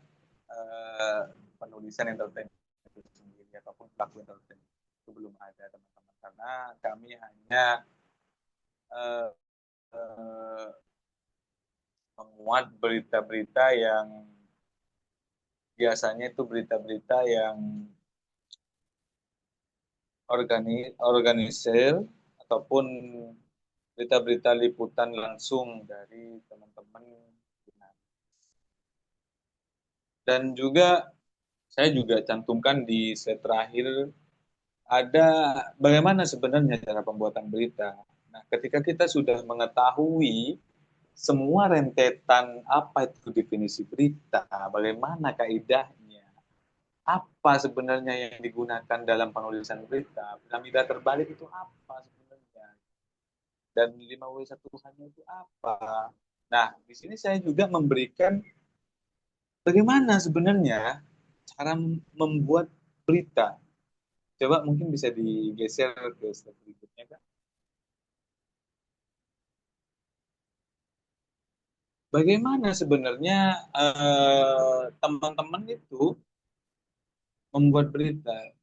penulisan entertain itu sendiri ataupun pelaku entertain itu belum ada teman-teman karena kami hanya uh, uh, memuat berita-berita yang biasanya itu berita-berita yang organisir ataupun berita-berita liputan langsung dari teman-teman. Dan juga saya juga cantumkan di slide terakhir ada bagaimana sebenarnya cara pembuatan berita. Nah, ketika kita sudah mengetahui semua rentetan apa itu definisi berita, bagaimana kaidahnya, apa sebenarnya yang digunakan dalam penulisan berita, piramida terbalik itu apa sebenarnya, dan 5W1H-nya itu apa. Nah, di sini saya juga memberikan bagaimana sebenarnya cara membuat berita. Coba mungkin bisa digeser ke slide berikutnya, Kak. Bagaimana sebenarnya teman-teman itu membuat berita.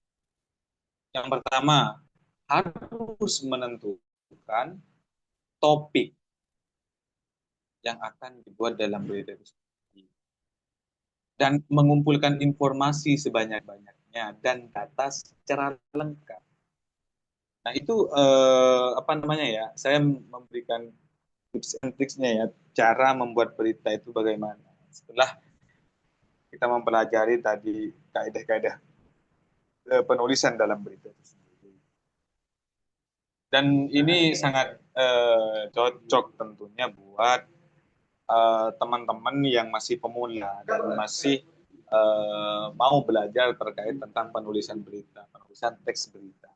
Yang pertama, harus menentukan topik yang akan dibuat dalam berita itu sendiri. Dan mengumpulkan informasi sebanyak-banyaknya dan data secara lengkap. Nah, itu apa namanya ya? Saya memberikan tips and tricksnya ya, cara membuat berita itu bagaimana. Setelah kita mempelajari tadi kaidah-kaidah penulisan dalam berita itu sendiri. Dan ini sangat cocok tentunya buat teman-teman yang masih pemula dan masih mau belajar terkait tentang penulisan berita, penulisan teks berita.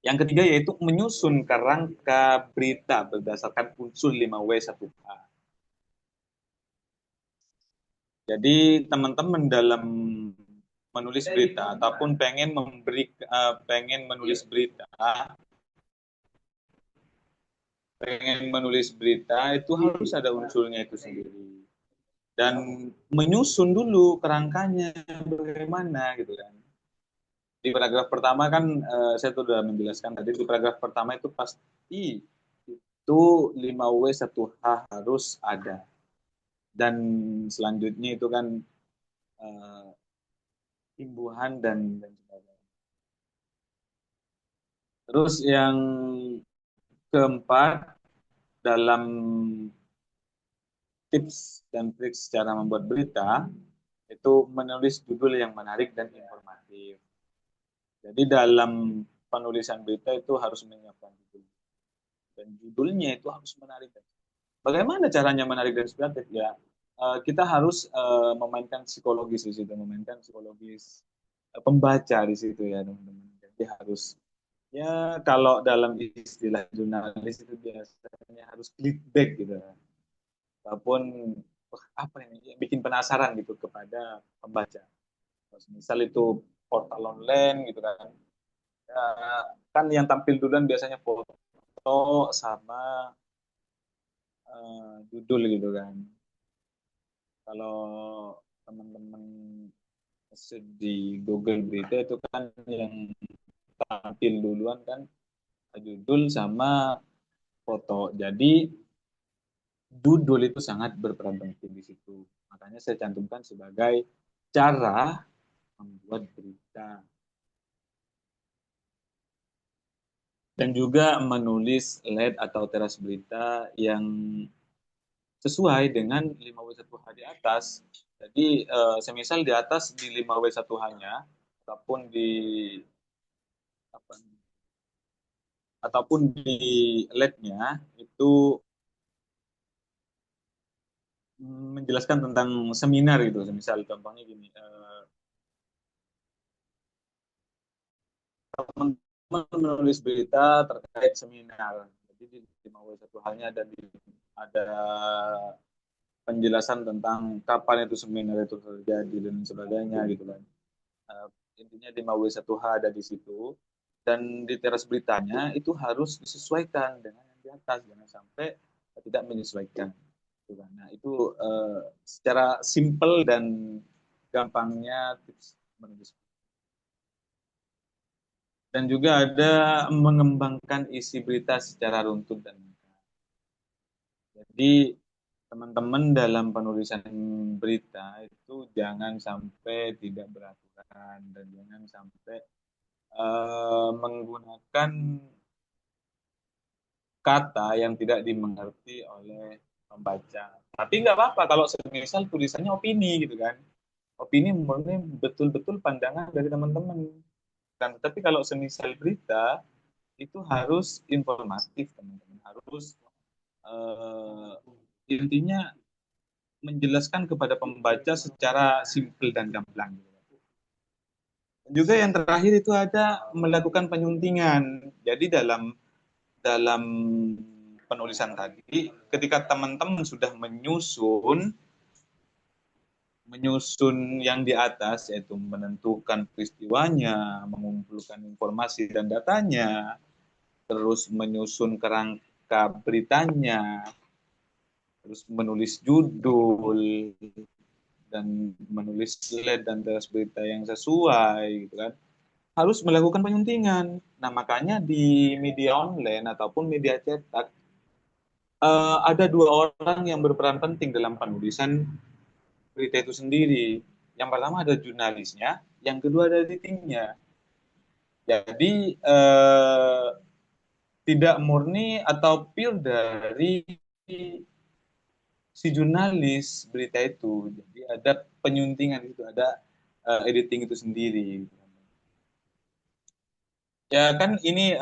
Yang ketiga yaitu menyusun kerangka berita berdasarkan unsur 5W1H. Jadi teman-teman dalam menulis berita ataupun pengen menulis berita itu harus ada unsurnya itu sendiri dan menyusun dulu kerangkanya bagaimana gitu kan. Di paragraf pertama kan saya sudah menjelaskan tadi di paragraf pertama itu pasti itu 5W 1H harus ada dan selanjutnya itu kan eh, imbuhan dan sebagainya. Terus yang keempat dalam tips dan trik cara membuat berita itu menulis judul yang menarik dan informatif. Jadi dalam penulisan berita itu harus menyiapkan judul dan judulnya itu harus menarik. Bagaimana caranya menarik dan inspiratif ya? Kita harus memainkan psikologis di situ, memainkan psikologis pembaca di situ ya teman-teman. Jadi harus ya kalau dalam istilah jurnalis itu biasanya harus clickbait gitu ataupun apa ini yang bikin penasaran gitu kepada pembaca. Terus misal itu portal online gitu kan. Ya, kan yang tampil duluan biasanya foto sama judul gitu kan. Kalau teman-teman di Google Berita itu kan yang tampil duluan kan judul sama foto. Jadi judul itu sangat berperan penting di situ. Makanya saya cantumkan sebagai cara membuat berita dan juga menulis lead atau teras berita yang sesuai dengan 5W1H di atas. Jadi semisal di atas di 5W1H-nya ataupun di apa, ataupun di LED-nya itu menjelaskan tentang seminar gitu. Misal contohnya gini, teman-teman menulis berita terkait seminar. Jadi di 5W1H-nya ada penjelasan tentang kapan itu seminar itu terjadi dan sebagainya gitu kan. Uh, Intinya di MAW 1H ada di situ dan di teras beritanya itu harus disesuaikan dengan yang di atas jangan sampai tidak menyesuaikan. Gitu kan. Nah itu secara simple dan gampangnya tips menulis dan juga ada mengembangkan isi berita secara runtut dan jadi teman-teman dalam penulisan berita itu jangan sampai tidak beraturan dan jangan sampai menggunakan kata yang tidak dimengerti oleh pembaca. Tapi nggak apa-apa kalau semisal tulisannya opini gitu kan. Opini murni betul-betul pandangan dari teman-teman. Kan, tapi kalau semisal berita itu harus informatif teman-teman. Harus intinya menjelaskan kepada pembaca secara simpel dan gamblang. Juga yang terakhir itu ada melakukan penyuntingan. Jadi dalam dalam penulisan tadi, ketika teman-teman sudah menyusun menyusun yang di atas yaitu menentukan peristiwanya, mengumpulkan informasi dan datanya, terus menyusun kerangka beritanya, terus menulis judul dan menulis slide dan teras berita yang sesuai gitu kan harus melakukan penyuntingan. Nah, makanya di media online ataupun media cetak ada dua orang yang berperan penting dalam penulisan berita itu sendiri. Yang pertama ada jurnalisnya, yang kedua ada editingnya. Jadi tidak murni atau pure dari si jurnalis berita itu. Jadi ada penyuntingan itu, ada editing itu sendiri. Ya kan ini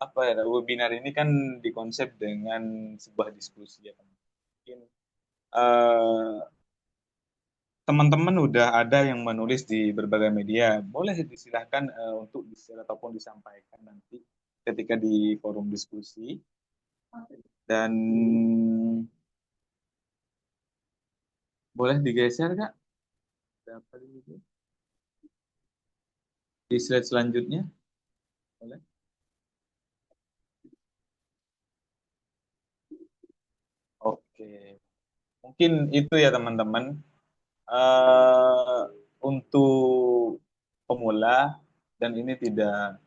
apa ya webinar ini kan dikonsep dengan sebuah diskusi ya kan. Mungkin eh, teman-teman udah ada yang menulis di berbagai media, boleh disilahkan untuk di-share ataupun disampaikan nanti ketika di forum diskusi dan Boleh digeser, Kak? Dapat gitu. Di slide selanjutnya, boleh? Oke, mungkin itu ya teman-teman. Untuk pemula, dan ini tidak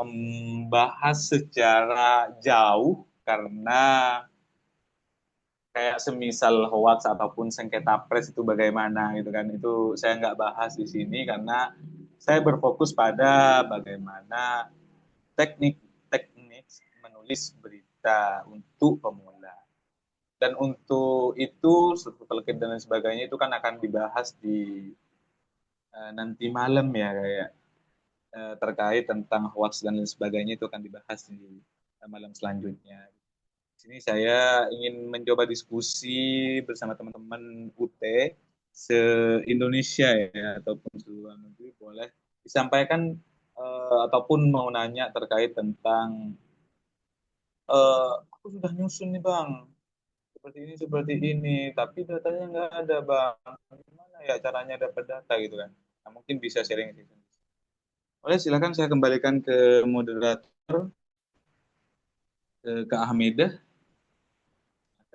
membahas secara jauh karena kayak semisal hoax ataupun sengketa pres itu bagaimana gitu kan, itu saya nggak bahas di sini karena saya berfokus pada bagaimana teknik menulis berita untuk pemula. Dan untuk itu struktur dan lain sebagainya itu kan akan dibahas di nanti malam ya, kayak terkait tentang hoax dan lain sebagainya itu akan dibahas di malam selanjutnya. Di sini saya ingin mencoba diskusi bersama teman-teman UT se-Indonesia ya, ataupun seluruh negeri, boleh disampaikan ataupun mau nanya terkait tentang aku sudah nyusun nih Bang, seperti ini, tapi datanya nggak ada Bang. Gimana ya caranya dapat data gitu kan? Nah, mungkin bisa sharing. Boleh, silakan saya kembalikan ke moderator, ke Kak Hamidah.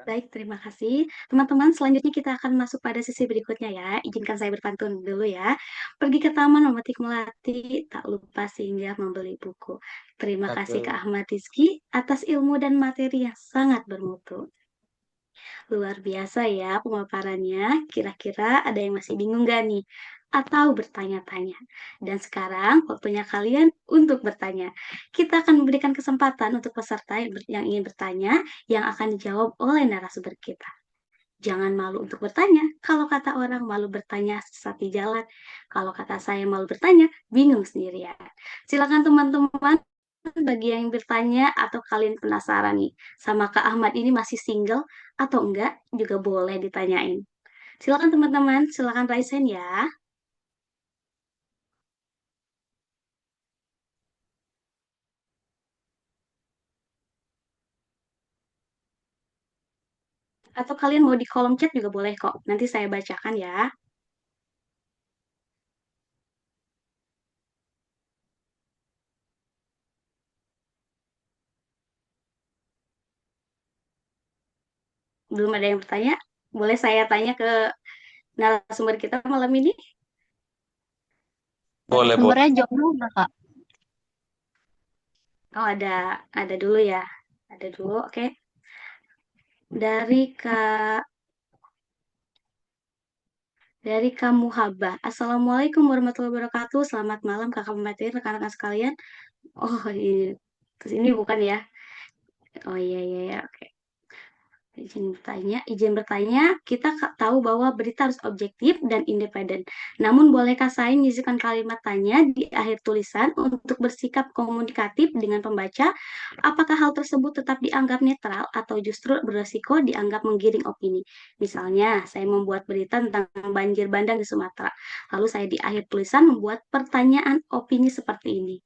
Baik, terima kasih. Teman-teman, selanjutnya kita akan masuk pada sesi berikutnya ya. Izinkan saya berpantun dulu ya. Pergi ke taman memetik melati, tak lupa singgah membeli buku. Terima kasih Kak
Cakep.
Ahmad Rizky atas ilmu dan materi yang sangat bermutu. Luar biasa ya pemaparannya. Kira-kira ada yang masih bingung gak nih? Atau bertanya-tanya? Dan sekarang waktunya kalian untuk bertanya. Kita akan memberikan kesempatan untuk peserta yang ingin bertanya yang akan dijawab oleh narasumber kita. Jangan malu untuk bertanya. Kalau kata orang malu bertanya sesat di jalan. Kalau kata saya malu bertanya, bingung sendirian. Silakan teman-teman bagi yang bertanya atau kalian penasaran nih sama Kak Ahmad ini masih single atau enggak juga boleh ditanyain. Silakan teman-teman, silakan raise hand ya. Atau kalian mau di kolom chat juga boleh kok. Nanti saya bacakan ya. Belum ada yang bertanya? Boleh saya tanya ke narasumber kita malam ini?
Boleh, boleh.
Sumbernya jomblo nggak, Kak?
Oh, ada dulu ya. Ada dulu, oke. Dari Kak dari kamu Habah. Assalamualaikum warahmatullahi wabarakatuh. Selamat malam Kakak Pemateri, rekan-rekan sekalian. Oh, ini bukan ya? Oh iya iya ya. Oke. Izin bertanya, kita tahu bahwa berita harus objektif dan independen. Namun, bolehkah saya menyisipkan kalimat tanya di akhir tulisan untuk bersikap komunikatif dengan pembaca? Apakah hal tersebut tetap dianggap netral atau justru beresiko dianggap menggiring opini? Misalnya, saya membuat berita tentang banjir bandang di Sumatera. Lalu saya di akhir tulisan membuat pertanyaan opini seperti ini.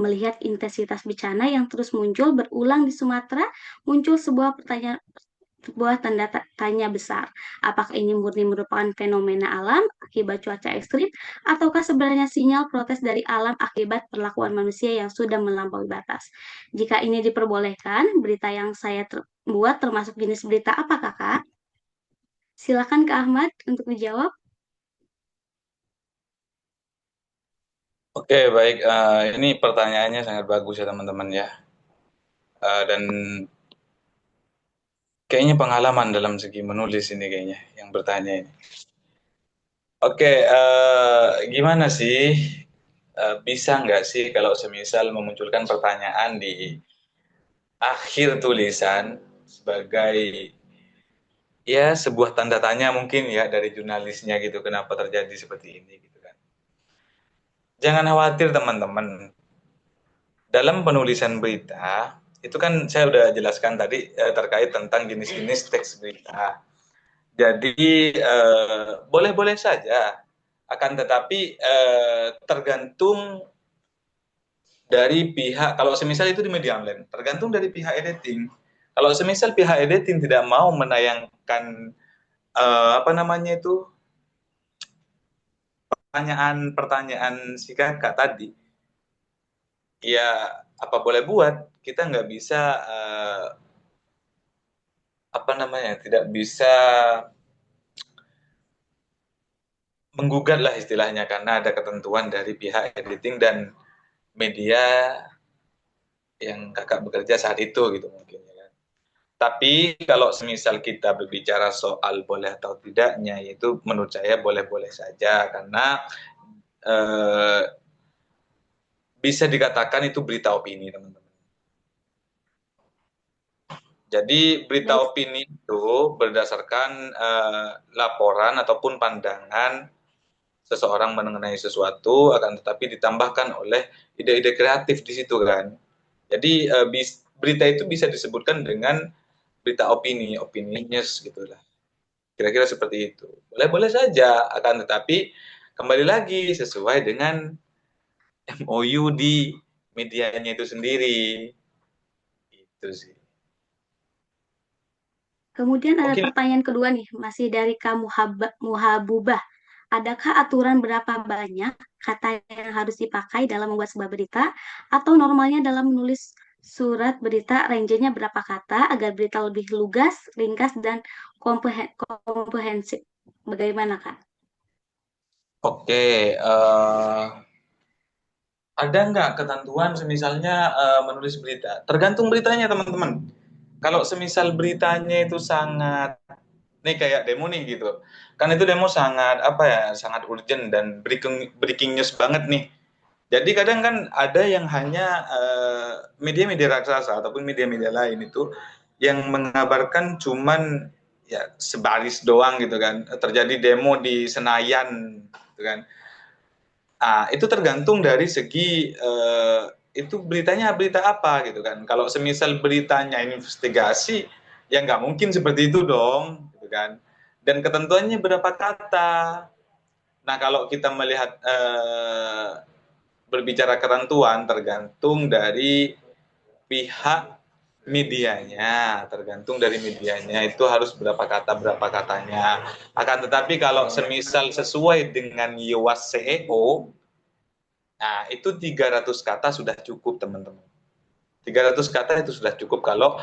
Melihat intensitas bencana yang terus muncul berulang di Sumatera, muncul sebuah tanda tanya besar. Apakah ini murni merupakan fenomena alam akibat cuaca ekstrim, ataukah sebenarnya sinyal protes dari alam akibat perlakuan manusia yang sudah melampaui batas? Jika ini diperbolehkan, berita yang saya buat termasuk jenis berita apa, Kakak? Silakan Kak Ahmad untuk dijawab.
Oke, baik. Ini pertanyaannya sangat bagus ya teman-teman ya. Dan kayaknya pengalaman dalam segi menulis ini kayaknya yang bertanya ini. Oke, gimana sih? Bisa nggak sih kalau semisal memunculkan pertanyaan di akhir tulisan sebagai ya sebuah tanda tanya mungkin ya dari jurnalisnya gitu, kenapa terjadi seperti ini gitu kan. Jangan khawatir teman-teman. Dalam penulisan berita, itu kan saya udah jelaskan tadi terkait tentang jenis-jenis teks berita. Jadi boleh-boleh saja, akan tetapi tergantung dari pihak, kalau semisal itu di media online, tergantung dari pihak editing. Kalau semisal pihak editing tidak mau menayangkan apa namanya itu, pertanyaan si kakak tadi, ya apa boleh buat, kita nggak bisa apa namanya, tidak bisa menggugat lah istilahnya, karena ada ketentuan dari pihak editing dan media yang kakak bekerja saat itu gitu mungkin ya kan. Tapi kalau semisal kita berbicara soal boleh atau tidaknya, itu menurut saya boleh-boleh saja, karena eh, bisa dikatakan itu berita opini teman-teman. Jadi berita
Baik,
opini itu berdasarkan laporan ataupun pandangan seseorang mengenai sesuatu, akan tetapi ditambahkan oleh ide-ide kreatif di situ kan. Jadi berita itu bisa disebutkan dengan berita opini, opini news gitulah. Kira-kira seperti itu. Boleh-boleh saja, akan tetapi kembali lagi sesuai dengan MOU di medianya itu sendiri. Itu sih.
kemudian ada
Mungkin
pertanyaan kedua nih, masih dari kamu Muhabubah. Adakah aturan berapa banyak kata yang harus dipakai dalam membuat sebuah berita, atau normalnya dalam menulis surat berita, range-nya berapa kata agar berita lebih lugas, ringkas, dan komprehensif? Bagaimana, Kak?
oke, ada nggak ketentuan semisalnya menulis berita? Tergantung beritanya teman-teman. Kalau semisal beritanya itu sangat, nih kayak demo nih gitu, kan itu demo sangat apa ya, sangat urgent dan breaking news banget nih. Jadi kadang kan ada yang hanya media-media raksasa ataupun media-media lain itu yang mengabarkan cuman ya sebaris doang gitu kan. Terjadi demo di Senayan gitu kan. Itu tergantung dari segi itu beritanya berita apa gitu kan. Kalau semisal beritanya investigasi, ya nggak mungkin seperti itu dong, gitu kan. Dan ketentuannya berapa kata. Nah kalau kita melihat berbicara ketentuan, tergantung dari pihak medianya, tergantung dari medianya itu harus berapa katanya. Akan tetapi kalau semisal sesuai dengan YOAS CEO, nah, itu 300 kata sudah cukup, teman-teman. 300 kata itu sudah cukup kalau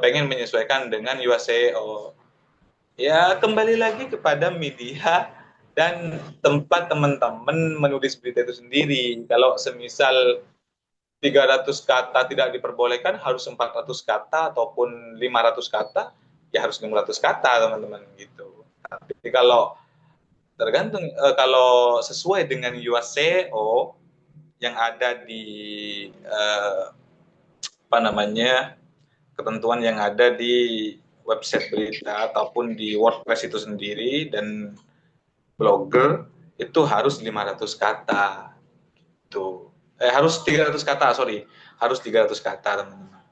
pengen menyesuaikan dengan UASEO. Ya, kembali lagi kepada media dan tempat teman-teman menulis berita itu sendiri. Kalau semisal 300 kata tidak diperbolehkan, harus 400 kata ataupun 500 kata, ya harus 500 kata, teman-teman, gitu. Tapi kalau tergantung, kalau sesuai dengan UASEO, yang ada di apa namanya, ketentuan yang ada di website berita ataupun di WordPress itu sendiri dan blogger, itu harus 500 kata itu, harus 300 kata, sorry, harus 300 kata teman-teman,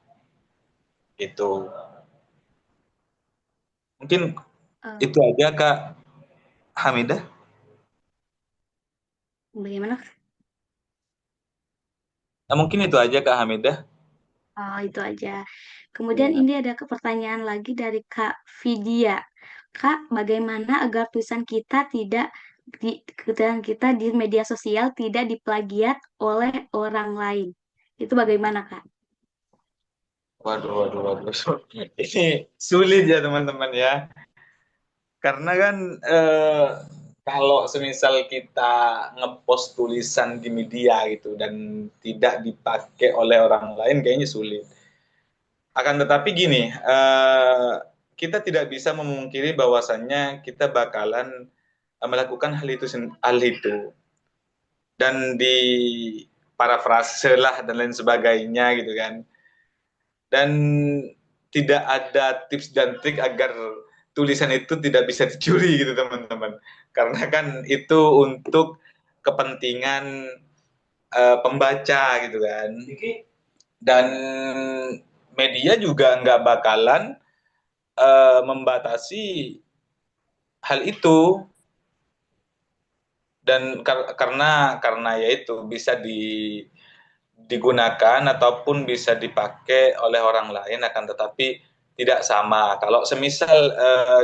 itu mungkin
Eh,
itu aja Kak Hamidah.
Bagaimana?
Mungkin itu aja Kak Hamidah.
Oh, itu aja. Kemudian
Ya.
ini ada pertanyaan lagi dari Kak Vidya. Kak, bagaimana agar tulisan kita tidak di media sosial tidak diplagiat oleh orang lain? Itu bagaimana, Kak?
Waduh. Ini sulit ya teman-teman ya. Karena kan kalau semisal kita ngepost tulisan di media gitu dan tidak dipakai oleh orang lain, kayaknya sulit. Akan tetapi gini, kita tidak bisa memungkiri bahwasannya kita bakalan melakukan hal itu dan di parafrase lah dan lain sebagainya gitu kan. Dan tidak ada tips dan trik agar tulisan itu tidak bisa dicuri gitu teman-teman, karena kan itu untuk kepentingan pembaca gitu kan, dan media juga nggak bakalan membatasi hal itu, dan karena yaitu bisa digunakan ataupun bisa dipakai oleh orang lain, akan tetapi tidak sama. Kalau semisal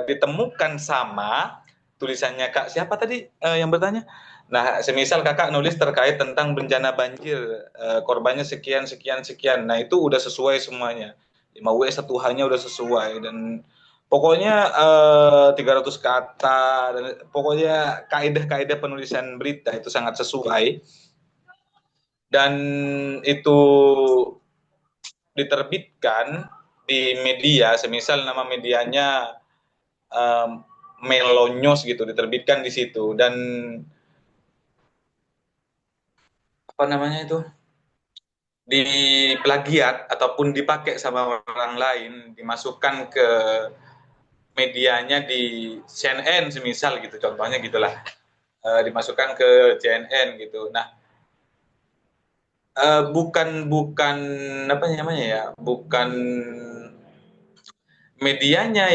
ditemukan sama tulisannya Kak siapa tadi yang bertanya? Nah, semisal Kakak nulis terkait tentang bencana banjir, korbannya sekian sekian sekian. Nah, itu udah sesuai semuanya. 5W 1H-nya udah sesuai dan pokoknya 300 kata dan pokoknya kaidah-kaidah penulisan berita itu sangat sesuai dan itu diterbitkan di media, semisal nama medianya Melonyos gitu, diterbitkan di situ dan apa namanya itu diplagiat ataupun dipakai sama orang lain, dimasukkan ke medianya di CNN semisal gitu, contohnya gitulah, dimasukkan ke CNN gitu. Nah, bukan apa namanya ya, bukan medianya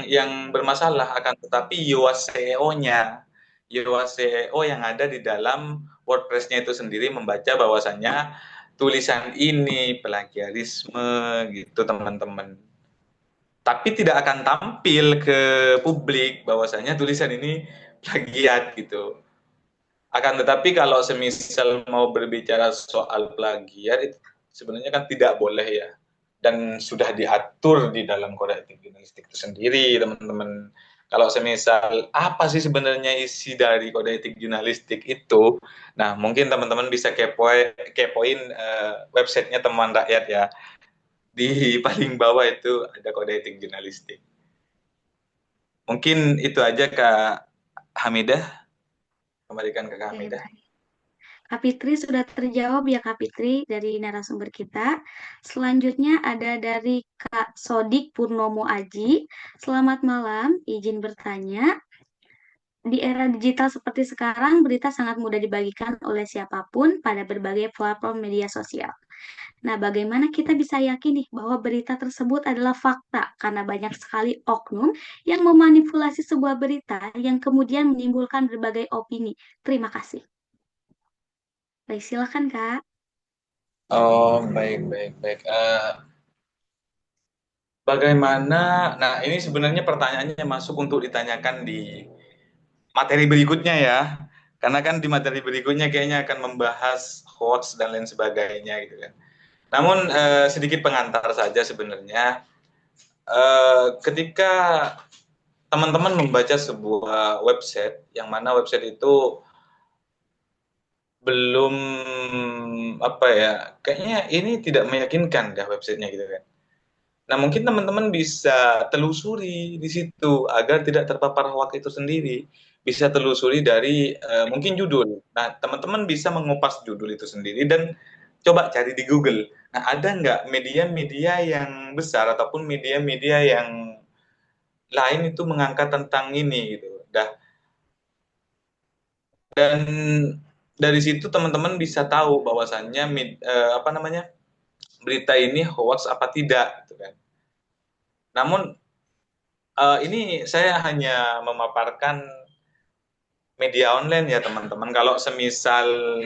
yang bermasalah, akan tetapi SEO-nya. SEO yang ada di dalam WordPress-nya itu sendiri membaca bahwasannya tulisan ini plagiarisme gitu teman-teman. Tapi tidak akan tampil ke publik bahwasanya tulisan ini plagiat gitu. Akan tetapi kalau semisal mau berbicara soal plagiat itu sebenarnya kan tidak boleh ya. Dan sudah diatur di dalam kode etik jurnalistik itu sendiri, teman-teman. Kalau semisal apa sih sebenarnya isi dari kode etik jurnalistik itu? Nah, mungkin teman-teman bisa kepoin websitenya Teman Rakyat ya. Di paling bawah itu ada kode etik jurnalistik. Mungkin itu aja Kak Hamidah. Kembalikan ke Kak
Oke,
Hamidah.
baik. Kak Fitri sudah terjawab ya Kak Fitri dari narasumber kita. Selanjutnya ada dari Kak Sodik Purnomo Aji. Selamat malam, izin bertanya. Di era digital seperti sekarang, berita sangat mudah dibagikan oleh siapapun pada berbagai platform media sosial. Nah, bagaimana kita bisa yakin nih bahwa berita tersebut adalah fakta? Karena banyak sekali oknum yang memanipulasi sebuah berita yang kemudian menimbulkan berbagai opini. Terima kasih. Baik, silakan Kak.
Oh, baik, baik, baik. Bagaimana? Nah, ini sebenarnya pertanyaannya masuk untuk ditanyakan di materi berikutnya ya. Karena kan di materi berikutnya kayaknya akan membahas hoax dan lain sebagainya gitu kan. Namun sedikit pengantar saja sebenarnya. Ketika teman-teman membaca sebuah website, yang mana website itu belum apa ya, kayaknya ini tidak meyakinkan dah websitenya gitu kan. Nah, mungkin teman-teman bisa telusuri di situ agar tidak terpapar hoax itu sendiri. Bisa telusuri dari mungkin judul. Nah, teman-teman bisa mengupas judul itu sendiri dan coba cari di Google. Nah, ada nggak media-media yang besar ataupun media-media yang lain itu mengangkat tentang ini gitu. Dan dari situ teman-teman bisa tahu bahwasannya apa namanya berita ini hoax apa tidak gitu kan. Namun ini saya hanya memaparkan media online ya teman-teman. Kalau semisal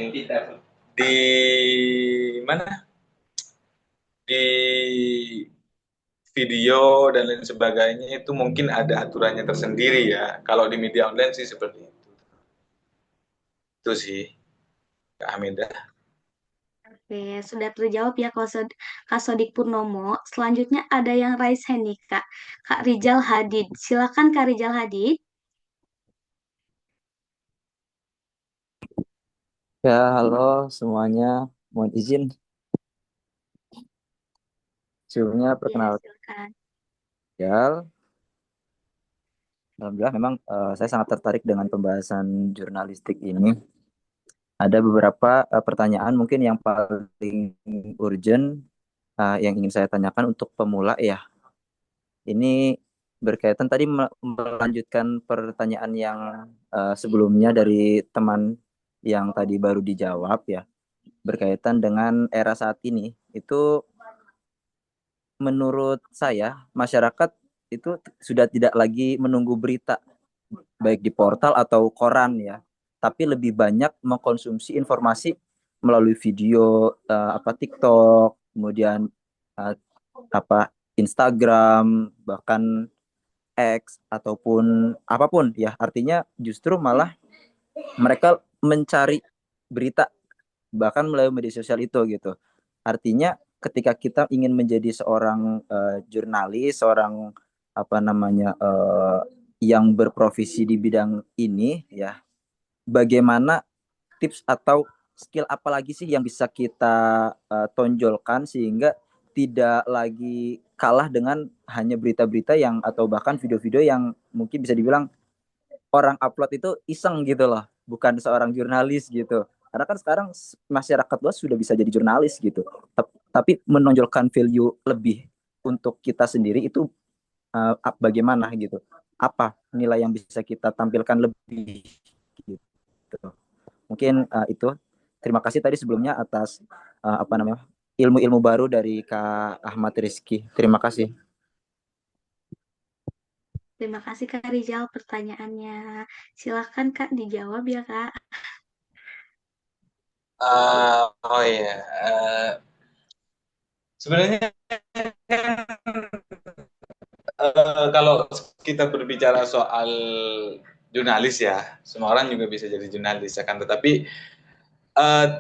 di mana di video dan lain sebagainya itu mungkin ada aturannya tersendiri ya. Kalau di media online sih seperti itu. Itu sih Kak Hamidah.
Oke, sudah terjawab ya Kak Sodik Purnomo. Selanjutnya ada yang raise hand nih Kak. Kak Rijal Hadid. Silakan Kak Rijal Hadid.
Ya, halo semuanya. Mohon izin sebelumnya
Ya,
perkenalkan.
silakan.
Ya, alhamdulillah memang saya sangat tertarik dengan pembahasan jurnalistik ini. Ada beberapa pertanyaan mungkin yang paling urgent yang ingin saya tanyakan untuk pemula ya. Ini berkaitan tadi melanjutkan pertanyaan yang sebelumnya dari teman yang tadi baru dijawab ya. Berkaitan dengan era saat ini, itu menurut saya masyarakat itu sudah tidak lagi menunggu berita baik di portal atau koran ya, tapi lebih banyak mengkonsumsi informasi melalui video TikTok, kemudian apa Instagram, bahkan X ataupun apapun ya. Artinya justru malah mereka mencari berita bahkan melalui media sosial itu gitu. Artinya ketika kita ingin menjadi seorang jurnalis, seorang apa namanya yang berprofesi di bidang ini ya, bagaimana tips atau skill apa lagi sih yang bisa kita tonjolkan sehingga tidak lagi kalah dengan hanya berita-berita yang atau bahkan video-video yang mungkin bisa dibilang orang upload itu iseng gitu loh, bukan seorang jurnalis gitu. Karena kan sekarang masyarakat luas sudah bisa jadi jurnalis gitu. Tapi menonjolkan value lebih untuk kita sendiri itu bagaimana gitu? Apa nilai yang bisa kita tampilkan lebih gitu? Mungkin itu. Terima kasih tadi sebelumnya atas apa namanya ilmu-ilmu baru dari Kak Ahmad Rizky. Terima kasih.
Terima kasih Kak Rizal pertanyaannya. Silahkan Kak dijawab ya Kak.
Oh iya, sebenarnya kalau kita berbicara soal jurnalis ya, semua orang juga bisa jadi jurnalis, akan tetapi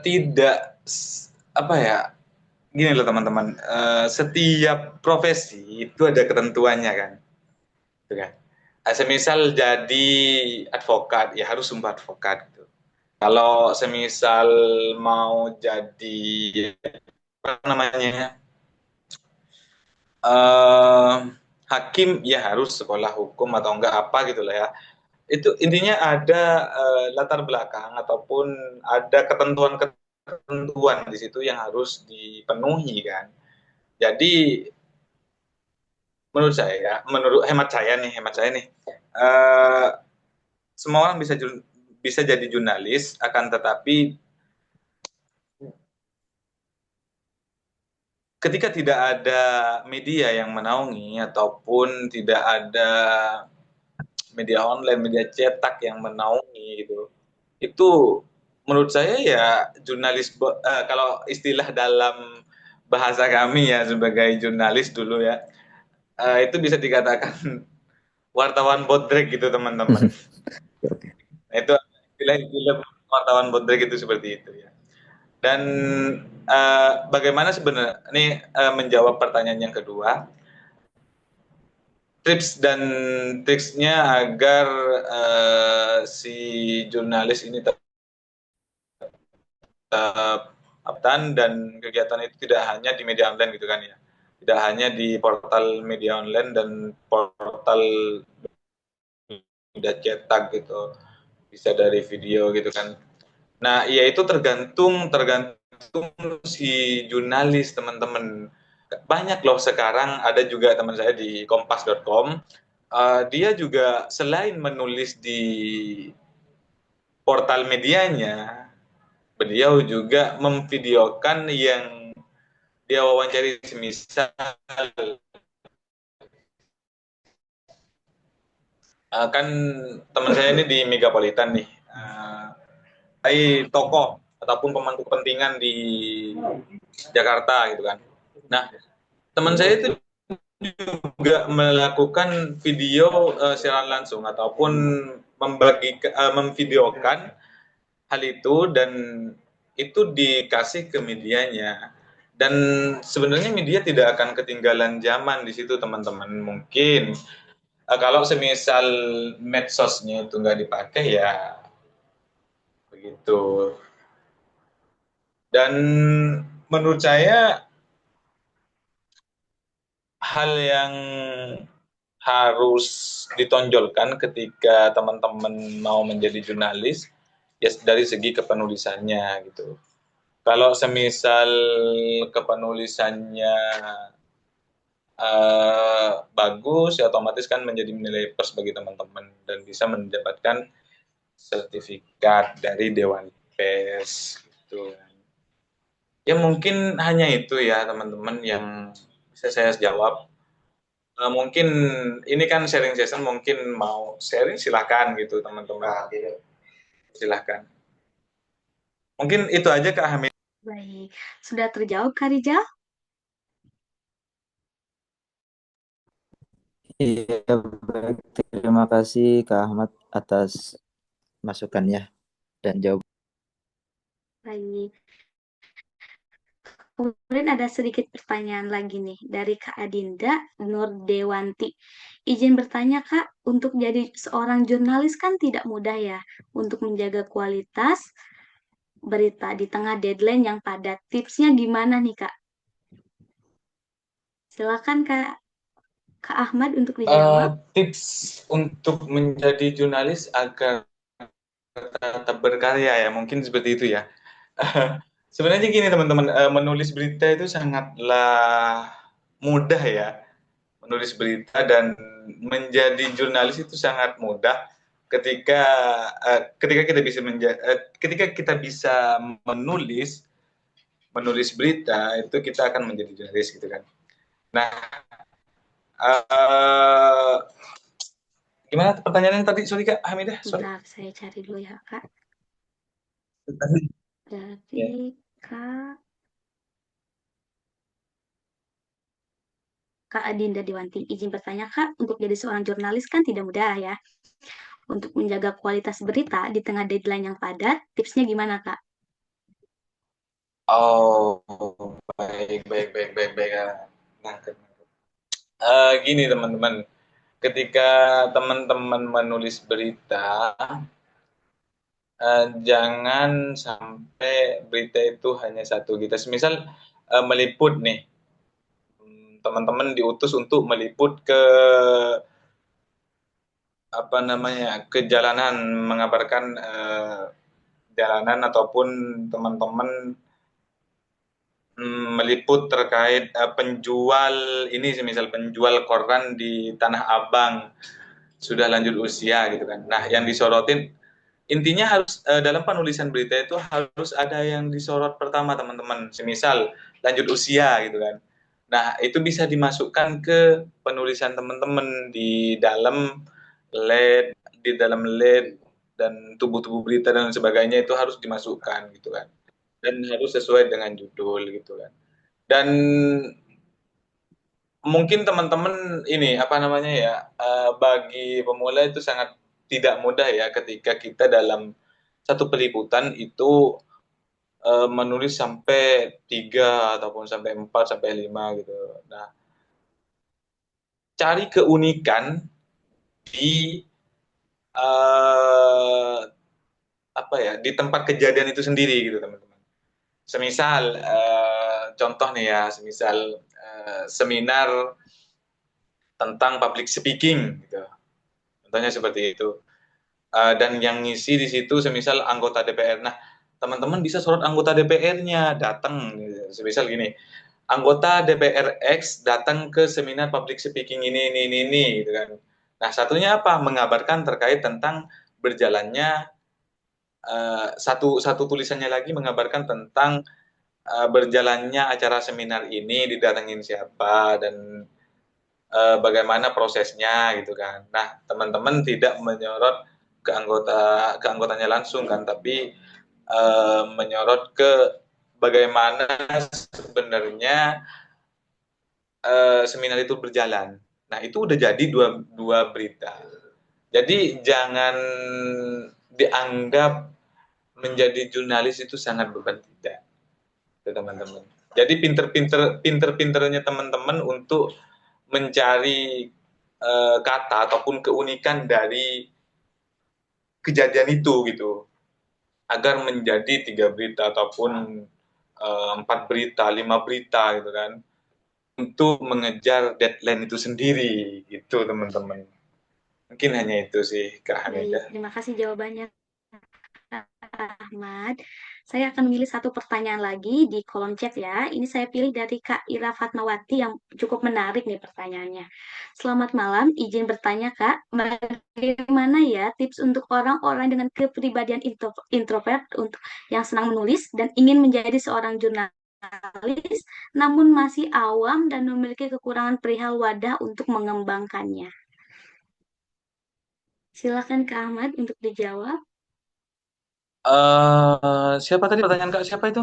tidak apa ya, gini loh teman-teman, setiap profesi itu ada ketentuannya kan, gitu kan. Semisal jadi advokat ya harus sumpah advokat gitu. Kalau semisal mau jadi apa namanya hakim ya harus sekolah hukum atau enggak apa gitu lah ya. Itu intinya ada latar belakang ataupun ada ketentuan-ketentuan di situ yang harus dipenuhi kan. Jadi menurut hemat saya nih, semua orang bisa jadi jurnalis, akan tetapi ketika tidak ada media yang menaungi ataupun tidak ada media online, media cetak yang menaungi gitu, itu menurut saya ya jurnalis, kalau istilah dalam bahasa kami ya sebagai jurnalis dulu ya, itu bisa dikatakan wartawan bodrek gitu teman-teman. Nah, itu istilah wartawan bodrek itu seperti itu ya. Dan bagaimana sebenarnya ini menjawab pertanyaan yang kedua, tips dan triksnya agar si jurnalis ini tetap update dan kegiatan itu tidak hanya di media online gitu kan ya, tidak hanya di portal media online dan portal media cetak gitu, bisa dari video gitu kan. Nah, ya itu tergantung si jurnalis teman-teman. Banyak loh sekarang, ada juga teman saya di kompas.com, dia juga selain menulis di portal medianya, beliau juga memvideokan yang dia wawancari, semisal kan teman saya ini di Megapolitan nih, tokoh ataupun pemangku kepentingan di Jakarta gitu kan. Nah, teman saya itu juga melakukan video siaran langsung ataupun memvideokan hal itu, dan itu dikasih ke medianya. Dan sebenarnya media tidak akan ketinggalan zaman di situ teman-teman. Mungkin kalau semisal medsosnya itu nggak dipakai ya begitu. Dan menurut saya hal yang harus ditonjolkan ketika teman-teman mau menjadi jurnalis ya dari segi kepenulisannya gitu. Kalau semisal kepenulisannya bagus ya otomatis kan menjadi nilai plus bagi teman-teman dan bisa mendapatkan sertifikat dari Dewan Pers gitu. Ya mungkin hanya itu ya teman-teman yang bisa saya jawab. Mungkin ini kan sharing session, mungkin mau sharing silahkan gitu teman-teman. Silahkan. Mungkin itu aja Kak Hamid.
Baik, sudah terjawab Kak Rizal?
Iya, baik. Terima kasih Kak Ahmad atas masukannya dan jawaban.
Baik. Kemudian ada sedikit pertanyaan lagi nih dari Kak Adinda Nurdewanti. Izin bertanya Kak, untuk jadi seorang jurnalis kan tidak mudah ya untuk menjaga kualitas berita di tengah deadline yang padat. Tipsnya gimana nih Kak? Silakan Kak Ahmad untuk dijawab.
Tips untuk menjadi jurnalis agar tetap berkarya ya, mungkin seperti itu ya. Sebenarnya gini teman-teman, menulis berita itu sangatlah mudah ya. Menulis berita dan menjadi jurnalis itu sangat mudah ketika ketika kita bisa menulis berita itu kita akan menjadi jurnalis gitu kan. Nah, uh, gimana pertanyaannya tadi? Sorry Kak Hamidah, sorry.
Bentar, saya cari dulu ya Kak. Jadi
Ya.
Kak Adinda Dewanti, izin bertanya Kak, untuk jadi seorang jurnalis kan tidak mudah ya. Untuk menjaga kualitas berita di tengah deadline yang padat, tipsnya gimana Kak?
Oh, baik, baik, baik, baik, baik. Nangkep. Gini teman-teman, ketika teman-teman menulis berita, jangan sampai berita itu hanya satu gitu. Semisal meliput nih, teman-teman diutus untuk meliput ke apa namanya ke jalanan, mengabarkan jalanan ataupun teman-teman meliput terkait penjual ini, semisal penjual koran di Tanah Abang sudah lanjut usia gitu kan. Nah, yang disorotin intinya harus dalam penulisan berita itu harus ada yang disorot pertama teman-teman. Semisal lanjut usia gitu kan. Nah, itu bisa dimasukkan ke penulisan teman-teman di dalam lead dan tubuh-tubuh berita dan sebagainya itu harus dimasukkan gitu kan. Dan harus sesuai dengan judul gitu kan. Dan mungkin teman-teman ini apa namanya ya, bagi pemula itu sangat tidak mudah ya ketika kita dalam satu peliputan itu menulis sampai 3 ataupun sampai 4 sampai 5 gitu. Nah, cari keunikan di uh, apa ya, di tempat kejadian itu sendiri gitu teman-teman. Semisal contoh nih ya, semisal seminar tentang public speaking gitu. Contohnya seperti itu. Dan yang ngisi di situ semisal anggota DPR. Nah, teman-teman bisa sorot anggota DPR-nya datang gitu. Semisal gini, anggota DPR X datang ke seminar public speaking ini gitu kan. Nah, satunya apa? Mengabarkan terkait tentang berjalannya satu tulisannya lagi mengabarkan tentang berjalannya acara seminar ini, didatengin siapa dan bagaimana prosesnya gitu kan. Nah, teman-teman tidak menyorot ke anggotanya langsung kan, tapi menyorot ke bagaimana sebenarnya seminar itu berjalan. Nah, itu udah jadi dua berita. Jadi jangan dianggap menjadi jurnalis itu sangat beban, tidak, teman-teman. Jadi pinter-pinternya teman-teman untuk mencari kata ataupun keunikan dari kejadian itu gitu, agar menjadi 3 berita ataupun 4 berita, 5 berita gitu kan, untuk mengejar deadline itu sendiri gitu teman-teman. Mungkin hanya itu sih Kak
Baik,
Hamidah.
terima kasih jawabannya Ahmad. Saya akan memilih satu pertanyaan lagi di kolom chat ya. Ini saya pilih dari Kak Ira Fatmawati yang cukup menarik nih pertanyaannya. Selamat malam, izin bertanya Kak, bagaimana ya tips untuk orang-orang dengan kepribadian introvert untuk yang senang menulis dan ingin menjadi seorang jurnalis, namun masih awam dan memiliki kekurangan perihal wadah untuk mengembangkannya? Silakan Kak Ahmad untuk dijawab.
Siapa tadi pertanyaan Kak? Siapa itu?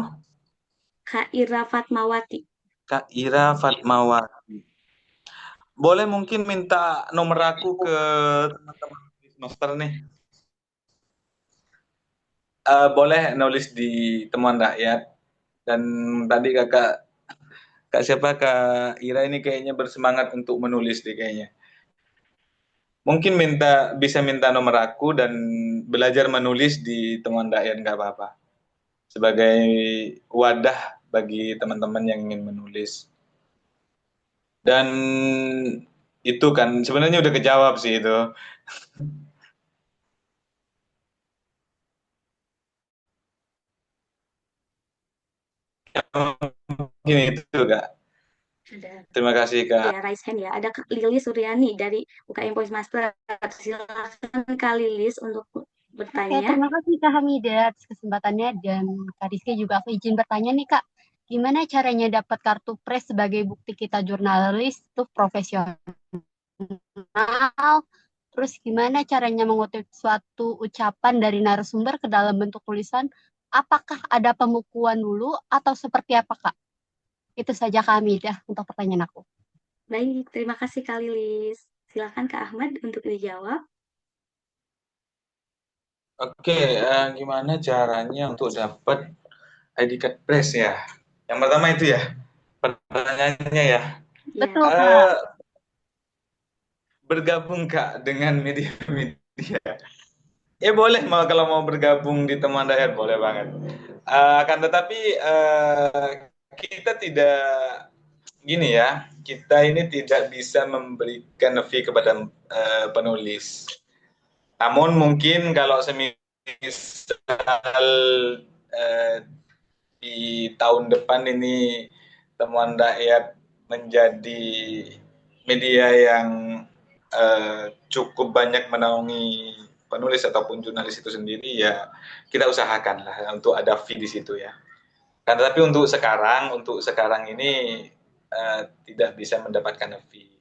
Kak Ira Fatmawati.
Kak Ira Fatmawati. boleh mungkin minta nomor aku ke teman-teman master nih. Boleh nulis di temuan rakyat. Dan tadi Kak siapa, Kak Ira ini kayaknya bersemangat untuk menulis deh kayaknya. Mungkin bisa minta nomor aku dan belajar menulis di temuan rakyat nggak apa-apa. Sebagai wadah bagi teman-teman yang ingin menulis. Dan itu kan sebenarnya udah kejawab sih itu. Mungkin itu Kak.
Ada
Terima kasih Kak.
ya raise hand ya. Ada Kak Lilis Suryani dari UKM Voice Master. Silakan Kak Lilis untuk
Oke,
bertanya.
terima kasih Kak Hamida atas kesempatannya dan Kak Rizky juga aku izin bertanya nih Kak. Gimana caranya dapat kartu pres sebagai bukti kita jurnalis itu profesional? Terus gimana caranya mengutip suatu ucapan dari narasumber ke dalam bentuk tulisan? Apakah ada pembukuan dulu atau seperti apa Kak? Itu saja Kak Hamidah untuk pertanyaan aku.
Baik, terima kasih Kak Lilis. Silakan Kak Ahmad untuk dijawab.
Oke, gimana caranya untuk dapat ID card press ya? Yang pertama itu ya, pertanyaannya ya.
Betul
Ya,
Kak.
Eh, bergabung Kak dengan media-media. Ya boleh, kalau mau bergabung di teman rakyat boleh banget. Akan tetapi kita tidak gini ya, kita ini tidak bisa memberikan fee kepada penulis. Namun mungkin kalau semisal di tahun depan ini temuan rakyat menjadi media yang cukup banyak menaungi penulis ataupun jurnalis itu sendiri, ya kita usahakan lah untuk ada fee di situ ya. Kan tapi untuk sekarang ini tidak bisa mendapatkan fee.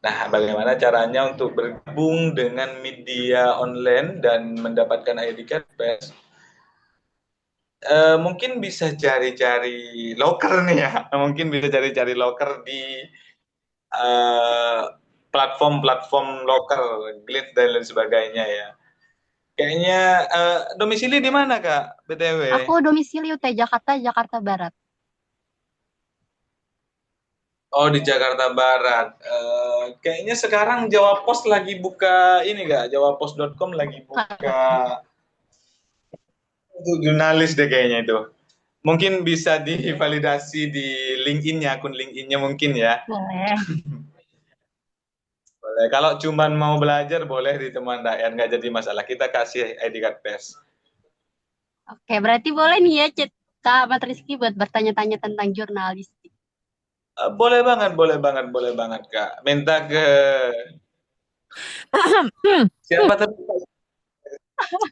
Nah, bagaimana caranya untuk bergabung dengan media online dan mendapatkan ID card press? Mungkin bisa cari-cari loker nih ya. Mungkin bisa cari-cari loker di platform-platform loker, Glitch dan lain sebagainya ya. Kayaknya domisili di mana Kak, BTW?
Aku domisili UT Jakarta, Jakarta Barat.
Oh, di Jakarta Barat. Kayaknya sekarang Jawa Pos lagi buka ini Kak, jawapos.com lagi buka untuk jurnalis deh kayaknya itu. Mungkin bisa divalidasi di LinkedIn-nya, akun LinkedIn-nya mungkin ya.
Boleh.
Boleh. Kalau cuman mau belajar boleh di teman rakyat, nggak jadi masalah. Kita kasih ID card pers.
Oke, berarti boleh nih ya chat Kak Ahmad Rizky buat bertanya-tanya tentang jurnalistik.
Boleh banget Kak. Minta ke siapa tadi?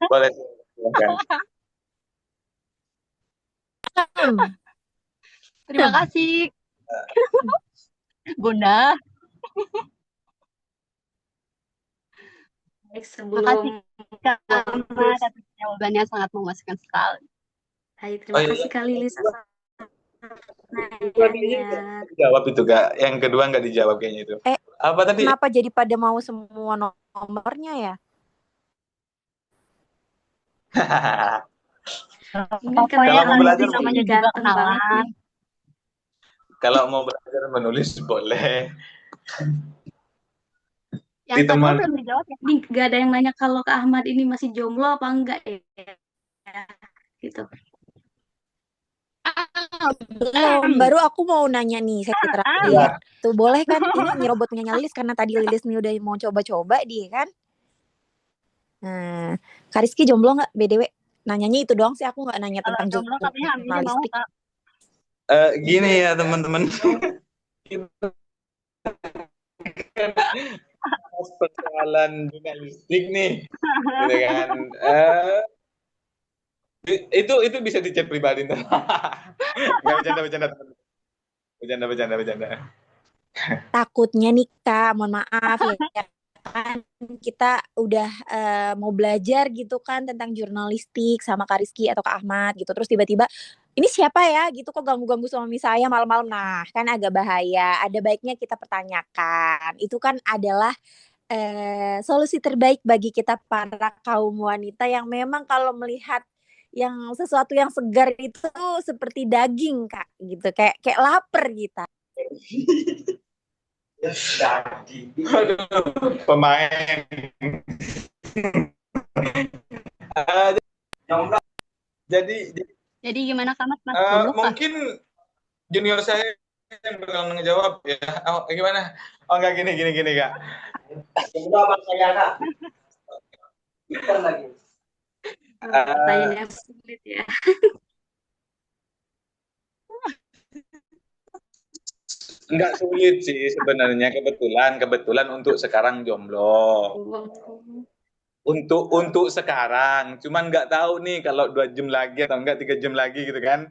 Boleh. Silakan.
Terima kasih Bunda.
baik
Terima kasih
sebelum
Kak Ahmad atas jawabannya sangat memuaskan sekali.
Baik, terima kasih Kak Lilis atas pertanyaannya.
Jawab itu Kak. Yang kedua nggak dijawab kayaknya itu. Apa tadi?
Kenapa jadi pada mau semua nomornya ya?
Ini
Apa
katanya
Kalau mau
Kak
belajar
Lilis
namanya
ini
juga
ganteng
kenalan.
banget nih.
Kalau mau belajar menulis boleh.
Yang
Di
kedua
teman
belum dijawab ya.
Ini gak ada yang nanya kalau Kak Ahmad ini masih jomblo apa enggak ya? Gitu.
Belum, baru aku mau nanya nih, saya terakhir. Tuh boleh kan ini nyerobot punya Lilis karena tadi Lilis nih udah mau coba-coba dia kan. Nah, Kak Rizky jomblo nggak BDW? Nanyanya itu doang sih, aku nggak nanya
Kalau
tentang
jomblo katanya Hamidah mau
jurnalistik.
Kak.
gini ya teman-teman. Persoalan jurnalistik nih, gitu kan. Itu bisa dicek pribadi ntar. Nggak bercanda.
Takutnya nih Kak, mohon maaf ya kan kita udah mau belajar gitu kan tentang jurnalistik sama Kak Rizky atau Kak Ahmad gitu, terus tiba-tiba ini siapa ya gitu kok ganggu-ganggu suami saya malam-malam. Nah, kan agak bahaya. Ada baiknya kita pertanyakan. Itu kan adalah solusi terbaik bagi kita para kaum wanita yang memang kalau melihat yang sesuatu yang segar itu seperti daging, Kak, gitu. Kayak kayak lapar kita.
Aduh, pemain. Ah, jadi
Jadi gimana Kamat Mas dulu kah?
mungkin junior saya yang bakal ngejawab ya. Oh, gimana? Oh, enggak gini Kak.
Pertanyaan yang sulit ya.
Enggak sulit sih sebenarnya, kebetulan untuk sekarang jomblo. Untuk sekarang, cuman nggak tahu nih kalau 2 jam lagi atau enggak 3 jam lagi gitu kan.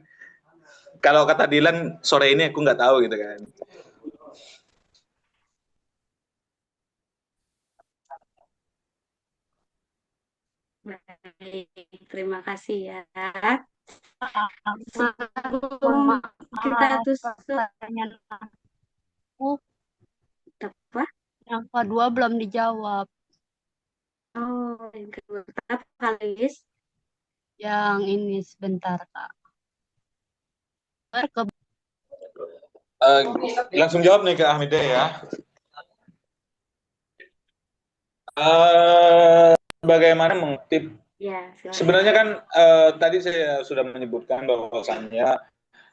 Kalau kata Dilan sore ini aku nggak tahu gitu kan.
Baik, terima kasih ya.
Mohon
Sebelum kita
maaf,
tutup,
pertanyaan aku
apa?
yang kedua belum dijawab.
Oh, yang kedua. Apa Kalis?
Yang ini sebentar Kak.
Langsung jawab nih ke Ahmida ya. Bagaimana mengutip?
Ya, silakan.
Sebenarnya kan tadi saya sudah menyebutkan bahwasannya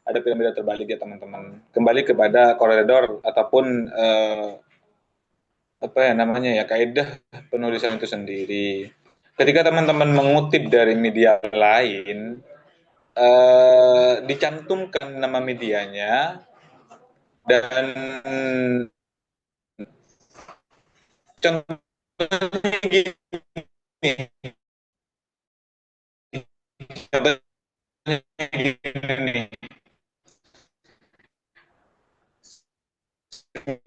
ada piramida terbalik ya teman-teman. Kembali kepada koridor ataupun apa ya namanya ya, kaidah penulisan itu sendiri. Ketika teman-teman mengutip dari media lain, dicantumkan nama medianya dan contohnya gini,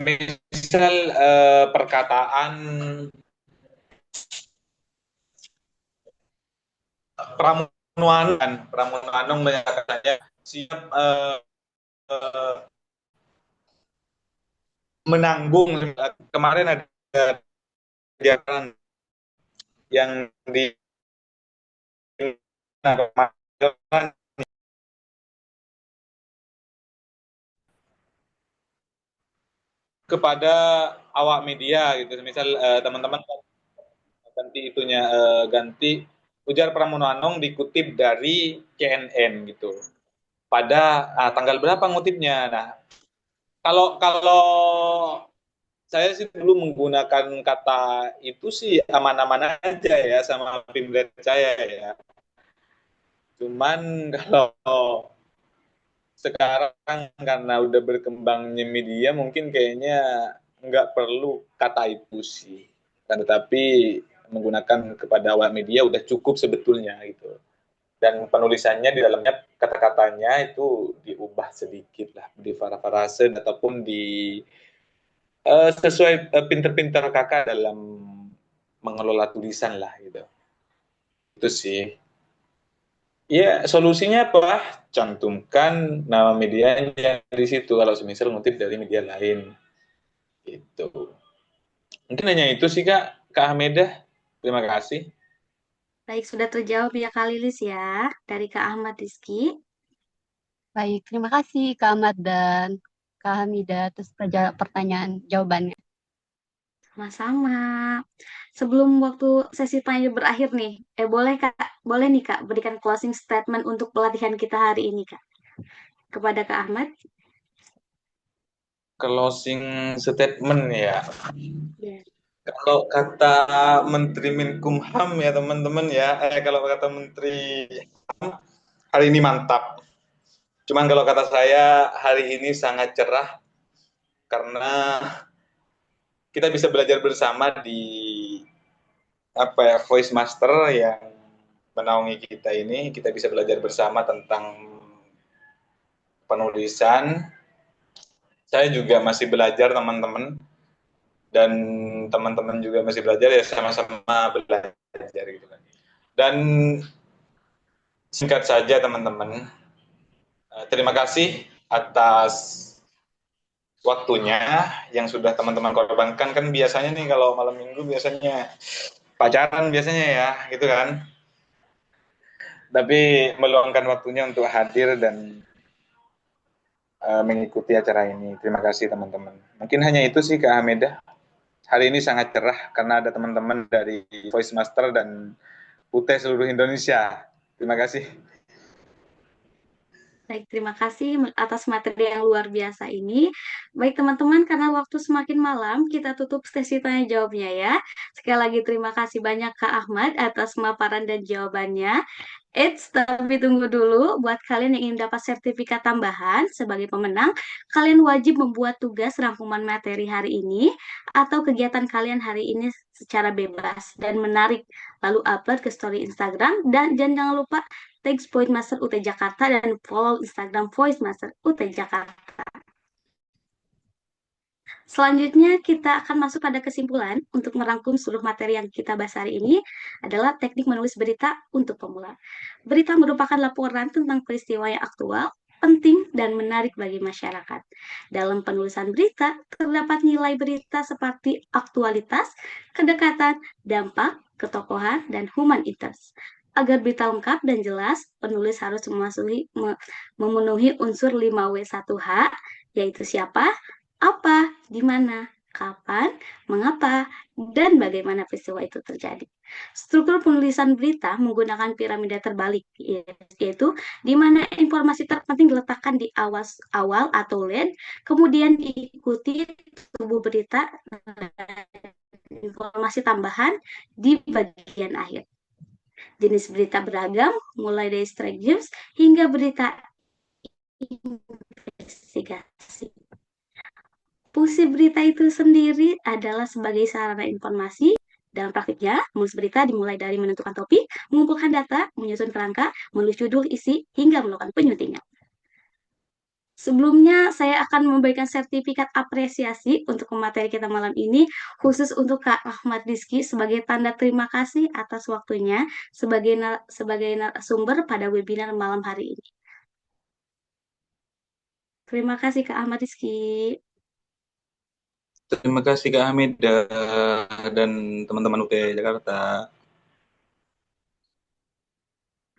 misal perkataan Pramono menyatakannya siap menanggung. Kemarin ada kejadian yang di kepada awak media gitu, misal teman-teman ganti ujar Pramono Anung dikutip dari CNN gitu pada tanggal berapa ngutipnya. Nah, kalau saya sih dulu menggunakan kata itu sih aman-aman aja ya sama pimret saya ya. Cuman kalau sekarang karena udah berkembangnya media mungkin kayaknya nggak perlu kata itu sih. Tetapi menggunakan kepada awak media udah cukup sebetulnya gitu. Dan penulisannya di dalamnya kata-katanya itu diubah sedikit lah, diparafrase ataupun sesuai pinter-pinter kakak dalam mengelola tulisan lah gitu. Itu sih. Ya, solusinya apa? Cantumkan nama medianya di situ kalau semisal ngutip dari media lain. Gitu. Mungkin hanya itu sih Kak Ahmedah. Terima kasih.
Baik, sudah terjawab ya Kak Lilis ya, dari Kak Ahmad Rizky.
Baik, terima kasih Kak Ahmad dan Kak Hamidah atas pertanyaan jawabannya.
Sama-sama. Sebelum waktu sesi tanya berakhir nih, boleh nih Kak, berikan closing statement untuk pelatihan kita hari ini Kak, kepada Kak Ahmad.
Closing statement ya.
Ya.
Kalau kata Menteri Menkumham ya teman-teman ya, kalau kata Menteri hari ini mantap. Cuman kalau kata saya hari ini sangat cerah karena kita bisa belajar bersama di Voice Master yang menaungi kita ini. Kita bisa belajar bersama tentang penulisan. Saya juga masih belajar teman-teman dan teman-teman juga masih belajar ya, sama-sama belajar gitu kan. Dan singkat saja teman-teman, Terima kasih atas waktunya yang sudah teman-teman korbankan. Kan biasanya nih kalau malam minggu biasanya pacaran biasanya ya, gitu kan. Tapi meluangkan waktunya untuk hadir dan mengikuti acara ini. Terima kasih teman-teman. Mungkin hanya itu sih Kak Hamida. Hari ini sangat cerah karena ada teman-teman dari Voice Master dan UT seluruh Indonesia. Terima kasih.
Baik, terima kasih atas materi yang luar biasa ini. Baik, teman-teman, karena waktu semakin malam, kita tutup sesi tanya jawabnya ya. Sekali lagi terima kasih banyak Kak Ahmad atas pemaparan dan jawabannya. Tapi tunggu dulu, buat kalian yang ingin dapat sertifikat tambahan sebagai pemenang, kalian wajib membuat tugas rangkuman materi hari ini atau kegiatan kalian hari ini secara bebas dan menarik, lalu upload ke story Instagram, dan jangan lupa tag Voice Master UT Jakarta dan follow Instagram Voice Master UT Jakarta. Selanjutnya, kita akan masuk pada kesimpulan untuk merangkum seluruh materi yang kita bahas hari ini adalah teknik menulis berita untuk pemula. Berita merupakan laporan tentang peristiwa yang aktual, penting, dan menarik bagi masyarakat. Dalam penulisan berita, terdapat nilai berita seperti aktualitas, kedekatan, dampak, ketokohan, dan human interest. Agar berita lengkap dan jelas, penulis harus memenuhi unsur 5W1H, yaitu siapa, apa, di mana, kapan, mengapa, dan bagaimana peristiwa itu terjadi. Struktur penulisan berita menggunakan piramida terbalik, yaitu di mana informasi terpenting diletakkan di awal atau lead, kemudian diikuti tubuh berita informasi tambahan di bagian akhir. Jenis berita beragam, mulai dari straight news hingga berita investigasi. Fungsi berita itu sendiri adalah sebagai sarana informasi. Dalam praktiknya, menulis berita dimulai dari menentukan topik, mengumpulkan data, menyusun kerangka, menulis judul, isi, hingga melakukan penyuntingan. Sebelumnya, saya akan memberikan sertifikat apresiasi untuk materi kita malam ini, khusus untuk Kak Ahmad Rizky sebagai tanda terima kasih atas waktunya sebagai narasumber pada webinar malam hari ini. Terima kasih Kak Ahmad Rizky.
Terima kasih Kak Hamida dan teman-teman UT Jakarta.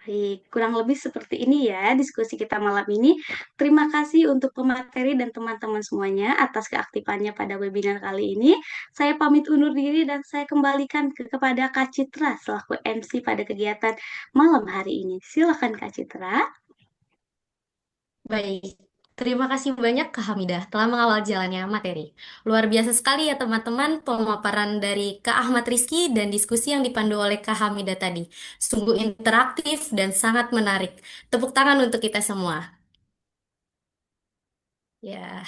Baik, kurang lebih seperti ini ya diskusi kita malam ini. Terima kasih untuk pemateri dan teman-teman semuanya atas keaktifannya pada webinar kali ini. Saya pamit undur diri dan saya kembalikan kepada Kak Citra selaku MC pada kegiatan malam hari ini. Silakan Kak Citra.
Baik, terima kasih banyak Kak Hamidah telah mengawal jalannya materi. Luar biasa sekali ya teman-teman pemaparan dari Kak Ahmad Rizky dan diskusi yang dipandu oleh Kak Hamidah tadi. Sungguh interaktif dan sangat menarik. Tepuk tangan untuk kita semua. Ya,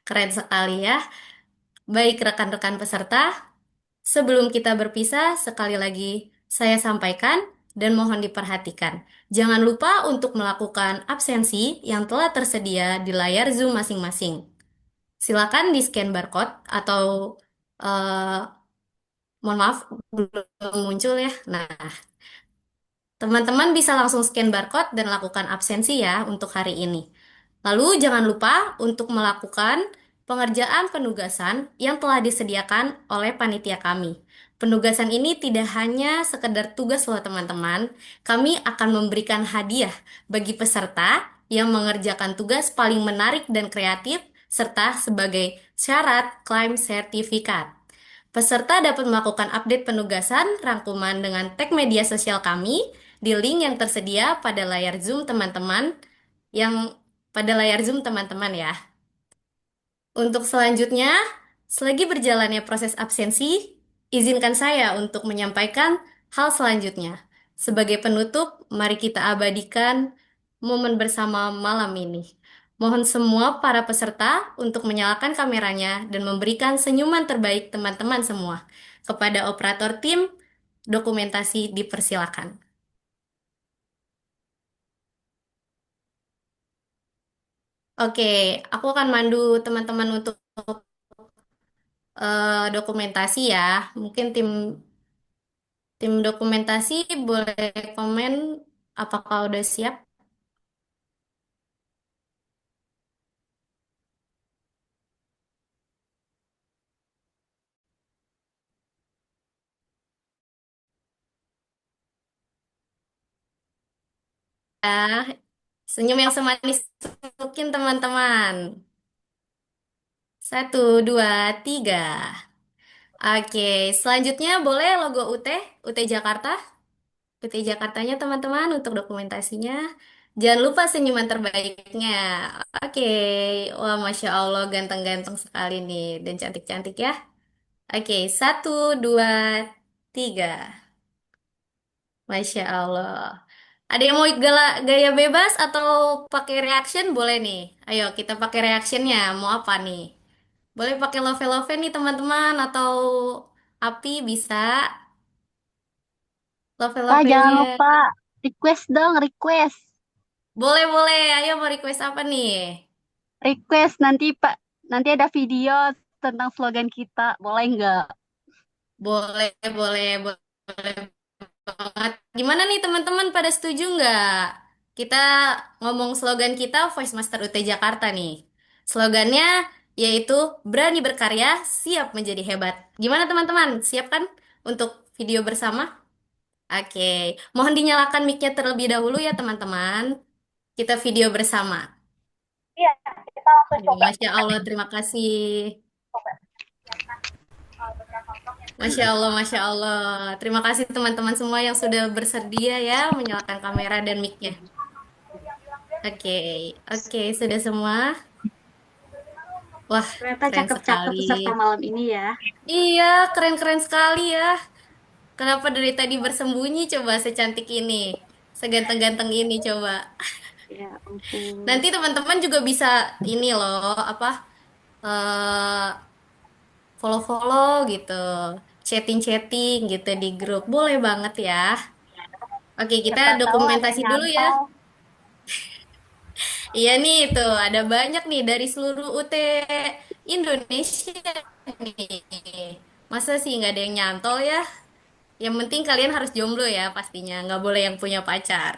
keren sekali ya. Baik rekan-rekan peserta, sebelum kita berpisah, sekali lagi saya sampaikan dan mohon diperhatikan. Jangan lupa untuk melakukan absensi yang telah tersedia di layar Zoom masing-masing. Silakan di-scan barcode atau eh, mohon maaf belum muncul ya. Nah, teman-teman bisa langsung scan barcode dan lakukan absensi ya untuk hari ini. Lalu jangan lupa untuk melakukan pengerjaan penugasan yang telah disediakan oleh panitia kami. Penugasan ini tidak hanya sekedar tugas loh teman-teman, kami akan memberikan hadiah bagi peserta yang mengerjakan tugas paling menarik dan kreatif serta sebagai syarat klaim sertifikat. Peserta dapat melakukan update penugasan rangkuman dengan tag media sosial kami di link yang tersedia pada layar Zoom teman-teman ya. Untuk selanjutnya, selagi berjalannya proses absensi, izinkan saya untuk menyampaikan hal selanjutnya. Sebagai penutup, mari kita abadikan momen bersama malam ini. Mohon semua para peserta untuk menyalakan kameranya dan memberikan senyuman terbaik teman-teman semua. Kepada operator tim, dokumentasi dipersilakan. Oke, aku akan mandu teman-teman untuk dokumentasi ya. Mungkin tim dokumentasi boleh komen apakah udah siap? Senyum yang semanis mungkin teman-teman. Satu, dua, tiga. Oke, selanjutnya boleh logo UT Jakarta. UT Jakartanya teman-teman untuk dokumentasinya. Jangan lupa senyuman terbaiknya. Oke, wah Masya Allah ganteng-ganteng sekali nih dan cantik-cantik ya. Oke, satu, dua, tiga. Masya Allah. Ada yang mau gaya bebas atau pakai reaction? Boleh nih. Ayo kita pakai reactionnya. Mau apa nih? Boleh pakai love-love nih teman-teman atau api bisa.
Kak, jangan
Love-love-nya.
lupa request dong, request.
Boleh, boleh. Ayo mau request apa nih?
Request nanti Pak, nanti ada video tentang slogan kita. Boleh nggak?
Boleh, boleh, boleh banget. Gimana nih teman-teman pada setuju nggak? Kita ngomong slogan kita Voice Master UT Jakarta nih. Slogannya yaitu berani berkarya, siap menjadi hebat. Gimana teman-teman? Siap kan untuk video bersama? Oke, mohon dinyalakan mic-nya terlebih dahulu ya teman-teman. Kita video bersama.
Iya, kita langsung
Aduh,
coba.
Masya Allah, terima kasih. Masya Allah, Masya Allah. Terima kasih teman-teman semua yang sudah bersedia ya menyalakan kamera dan mic-nya. Oke, oke, sudah semua. Wah,
Ternyata
keren
cakep-cakep
sekali.
peserta malam ini ya.
Iya, keren-keren sekali ya. Kenapa dari tadi bersembunyi coba secantik ini? Seganteng-ganteng ini coba.
Ya ampun.
Nanti teman-teman juga bisa ini loh, apa? eh follow-follow gitu. Chatting-chatting gitu di grup. Boleh banget ya. Oke, kita
Siapa tahu ada
dokumentasi
yang
dulu ya.
nyantol.
Iya nih, tuh ada banyak nih dari seluruh UT Indonesia nih. Masa sih nggak ada yang nyantol ya? Yang penting kalian harus jomblo ya pastinya, nggak boleh yang punya pacar.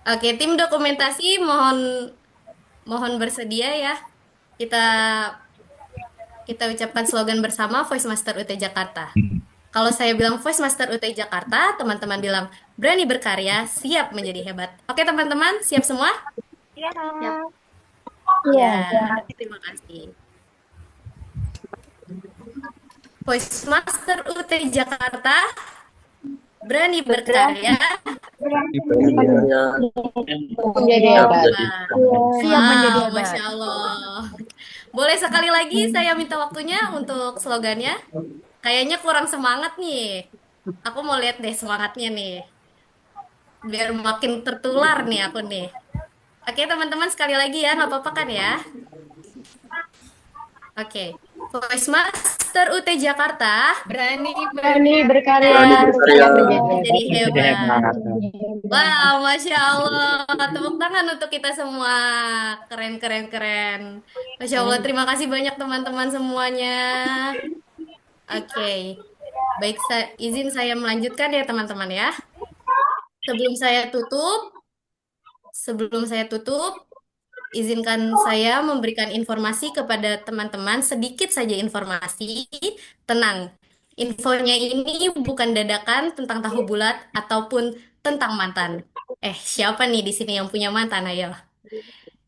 Oke, tim dokumentasi mohon mohon bersedia ya. Kita kita ucapkan slogan bersama Voice Master UT Jakarta. Kalau saya bilang Voice Master UT Jakarta, teman-teman bilang berani berkarya, siap menjadi hebat. Oke teman-teman, siap semua?
Iya.
Ya,
Iya.
Ya, terima kasih. Voice Master UT Jakarta, berani berkarya,
Menjadi hebat.
Siap menjadi
wow,
hebat.
Masya Allah. Boleh sekali lagi saya minta waktunya untuk slogannya? Kayaknya kurang semangat nih. Aku mau lihat deh semangatnya nih. Biar makin tertular nih aku nih. Oke teman-teman sekali lagi ya, nggak apa-apa kan ya? Oke. Voice Master UT Jakarta, berani
Berani berkarya,
Berani berkarya.
siap menjadi
jadi
hebat.
hebat. Wow, Masya Allah. Tepuk tangan untuk kita semua. Keren, keren, keren. Masya Allah, terima kasih banyak teman-teman semuanya. Oke, baik, izin saya melanjutkan ya teman-teman ya. Sebelum saya tutup, sebelum saya tutup, izinkan saya memberikan informasi kepada teman-teman, sedikit saja informasi. Tenang, infonya ini bukan dadakan tentang tahu bulat ataupun tentang mantan. Siapa nih di sini yang punya mantan? Ayo.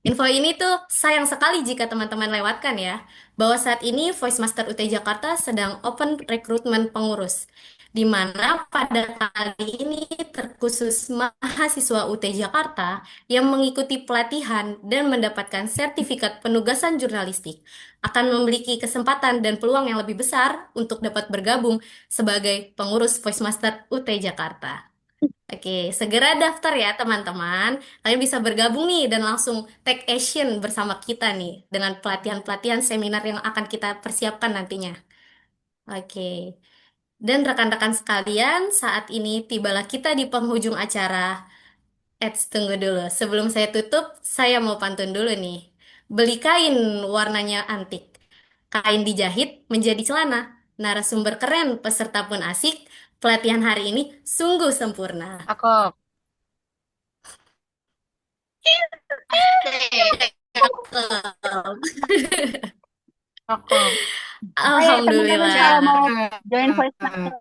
Info ini tuh sayang sekali jika teman-teman lewatkan ya, bahwa saat ini Voice Master UT Jakarta sedang open rekrutmen pengurus, di mana pada kali ini terkhusus mahasiswa UT Jakarta yang mengikuti pelatihan dan mendapatkan sertifikat penugasan jurnalistik akan memiliki kesempatan dan peluang yang lebih besar untuk dapat bergabung sebagai pengurus Voice Master UT Jakarta. Oke, segera daftar ya teman-teman. Kalian bisa bergabung nih dan langsung take action bersama kita nih dengan pelatihan-pelatihan seminar yang akan kita persiapkan nantinya. Oke. Dan rekan-rekan sekalian, saat ini tibalah kita di penghujung acara. Tunggu dulu. Sebelum saya tutup, saya mau pantun dulu nih. Beli kain warnanya antik. Kain dijahit menjadi celana. Narasumber keren, peserta pun asik. Pelatihan hari ini sungguh sempurna.
Cakep. Cakep.
Teman-teman
Alhamdulillah.
kalau mau join Voice Master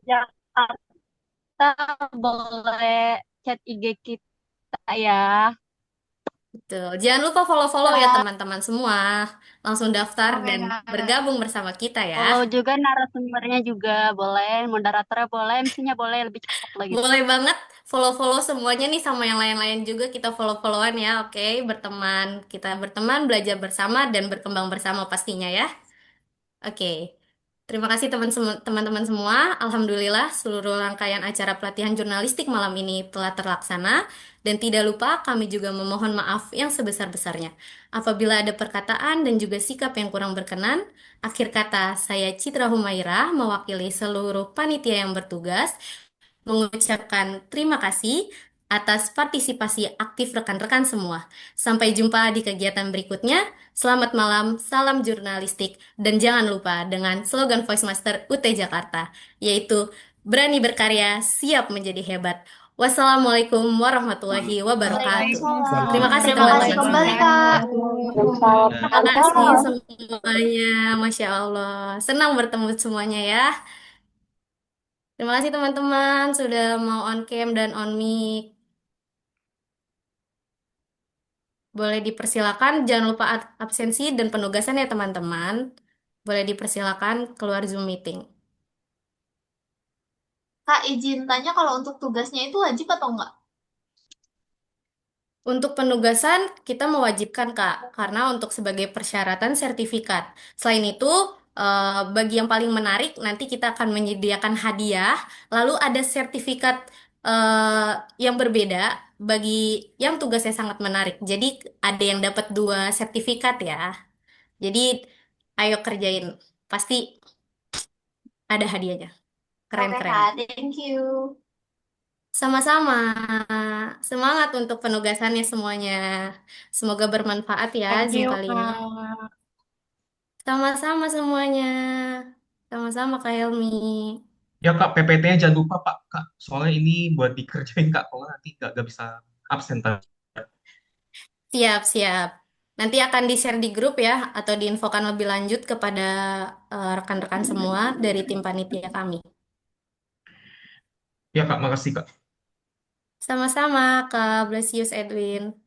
Jakarta kita boleh chat IG kita ya.
Betul. Jangan lupa follow-follow ya
Kak.
teman-teman semua. Langsung daftar
Oke,
dan
Kak.
bergabung bersama kita ya.
Follow juga narasumbernya juga boleh, moderatornya boleh, MC-nya boleh, lebih cocok lagi.
Boleh banget follow-follow semuanya nih sama yang lain-lain juga kita follow-followan ya, oke? Berteman, kita berteman, belajar bersama dan berkembang bersama pastinya ya. Oke. Terima kasih teman-teman semua. Alhamdulillah seluruh rangkaian acara pelatihan jurnalistik malam ini telah terlaksana dan tidak lupa kami juga memohon maaf yang sebesar-besarnya. Apabila ada perkataan dan juga sikap yang kurang berkenan, akhir kata saya Citra Humaira mewakili seluruh panitia yang bertugas mengucapkan terima kasih atas partisipasi aktif rekan-rekan semua. Sampai jumpa di kegiatan berikutnya. Selamat malam, salam jurnalistik, dan jangan lupa dengan slogan Voice Master UT Jakarta, yaitu berani berkarya, siap menjadi hebat. Wassalamualaikum warahmatullahi wabarakatuh. Terima kasih
Terima kasih
teman-teman
kembali,
semua.
Kak.
Terima kasih semuanya, Masya Allah. Senang bertemu semuanya ya. Terima kasih teman-teman sudah mau on cam dan on mic. Boleh dipersilakan, jangan lupa absensi dan penugasan ya teman-teman. Boleh dipersilakan keluar Zoom meeting.
Kak, izin tanya kalau untuk tugasnya itu wajib atau enggak?
Untuk penugasan, kita mewajibkan, Kak, karena untuk sebagai persyaratan sertifikat. Selain itu, bagi yang paling menarik, nanti kita akan menyediakan hadiah, lalu ada sertifikat yang berbeda bagi yang tugasnya sangat menarik. Jadi, ada yang dapat 2 sertifikat ya. Jadi, ayo kerjain. Pasti ada hadiahnya.
Oke,
Keren-keren.
Kak. Thank you.
Sama-sama. Semangat untuk penugasannya semuanya. Semoga bermanfaat ya
Thank
Zoom
you,
kali ini.
Kak.
Sama-sama semuanya. Sama-sama Kak Helmi.
Ya Kak, PPT-nya jangan lupa Pak, Kak. Soalnya ini buat dikerjain Kak, kalau nanti nggak bisa absen Kak.
Siap-siap. Nanti akan di-share di grup ya, atau diinfokan lebih lanjut kepada rekan-rekan semua dari tim panitia kami.
Ya Kak, makasih Kak.
Sama-sama Kak Blasius Edwin.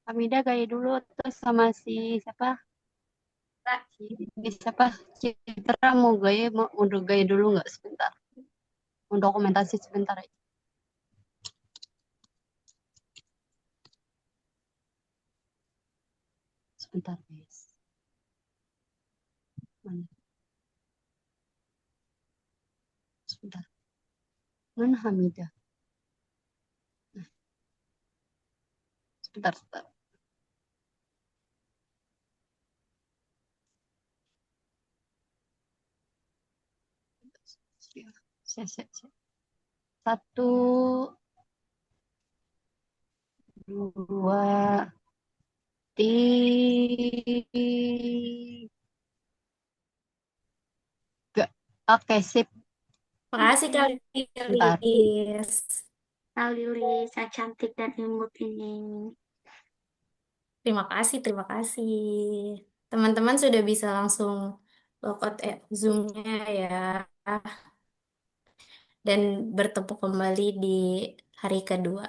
Hamida gaya dulu terus sama si siapa? Siapa? Citra mau gaya dulu nggak sebentar? Mau dokumentasi sebentar aja. Sebentar, guys. Mana? Sebentar. Mana Hamida? Nah, sebentar. Siap. Satu, dua, tiga. Oke, sip.
Makasih Kak
Bentar.
Lilis.
Kak Lilis, yang cantik dan imut ini.
Terima kasih, terima kasih. Teman-teman sudah bisa langsung logout Zoom-nya ya. Dan bertemu kembali di hari kedua.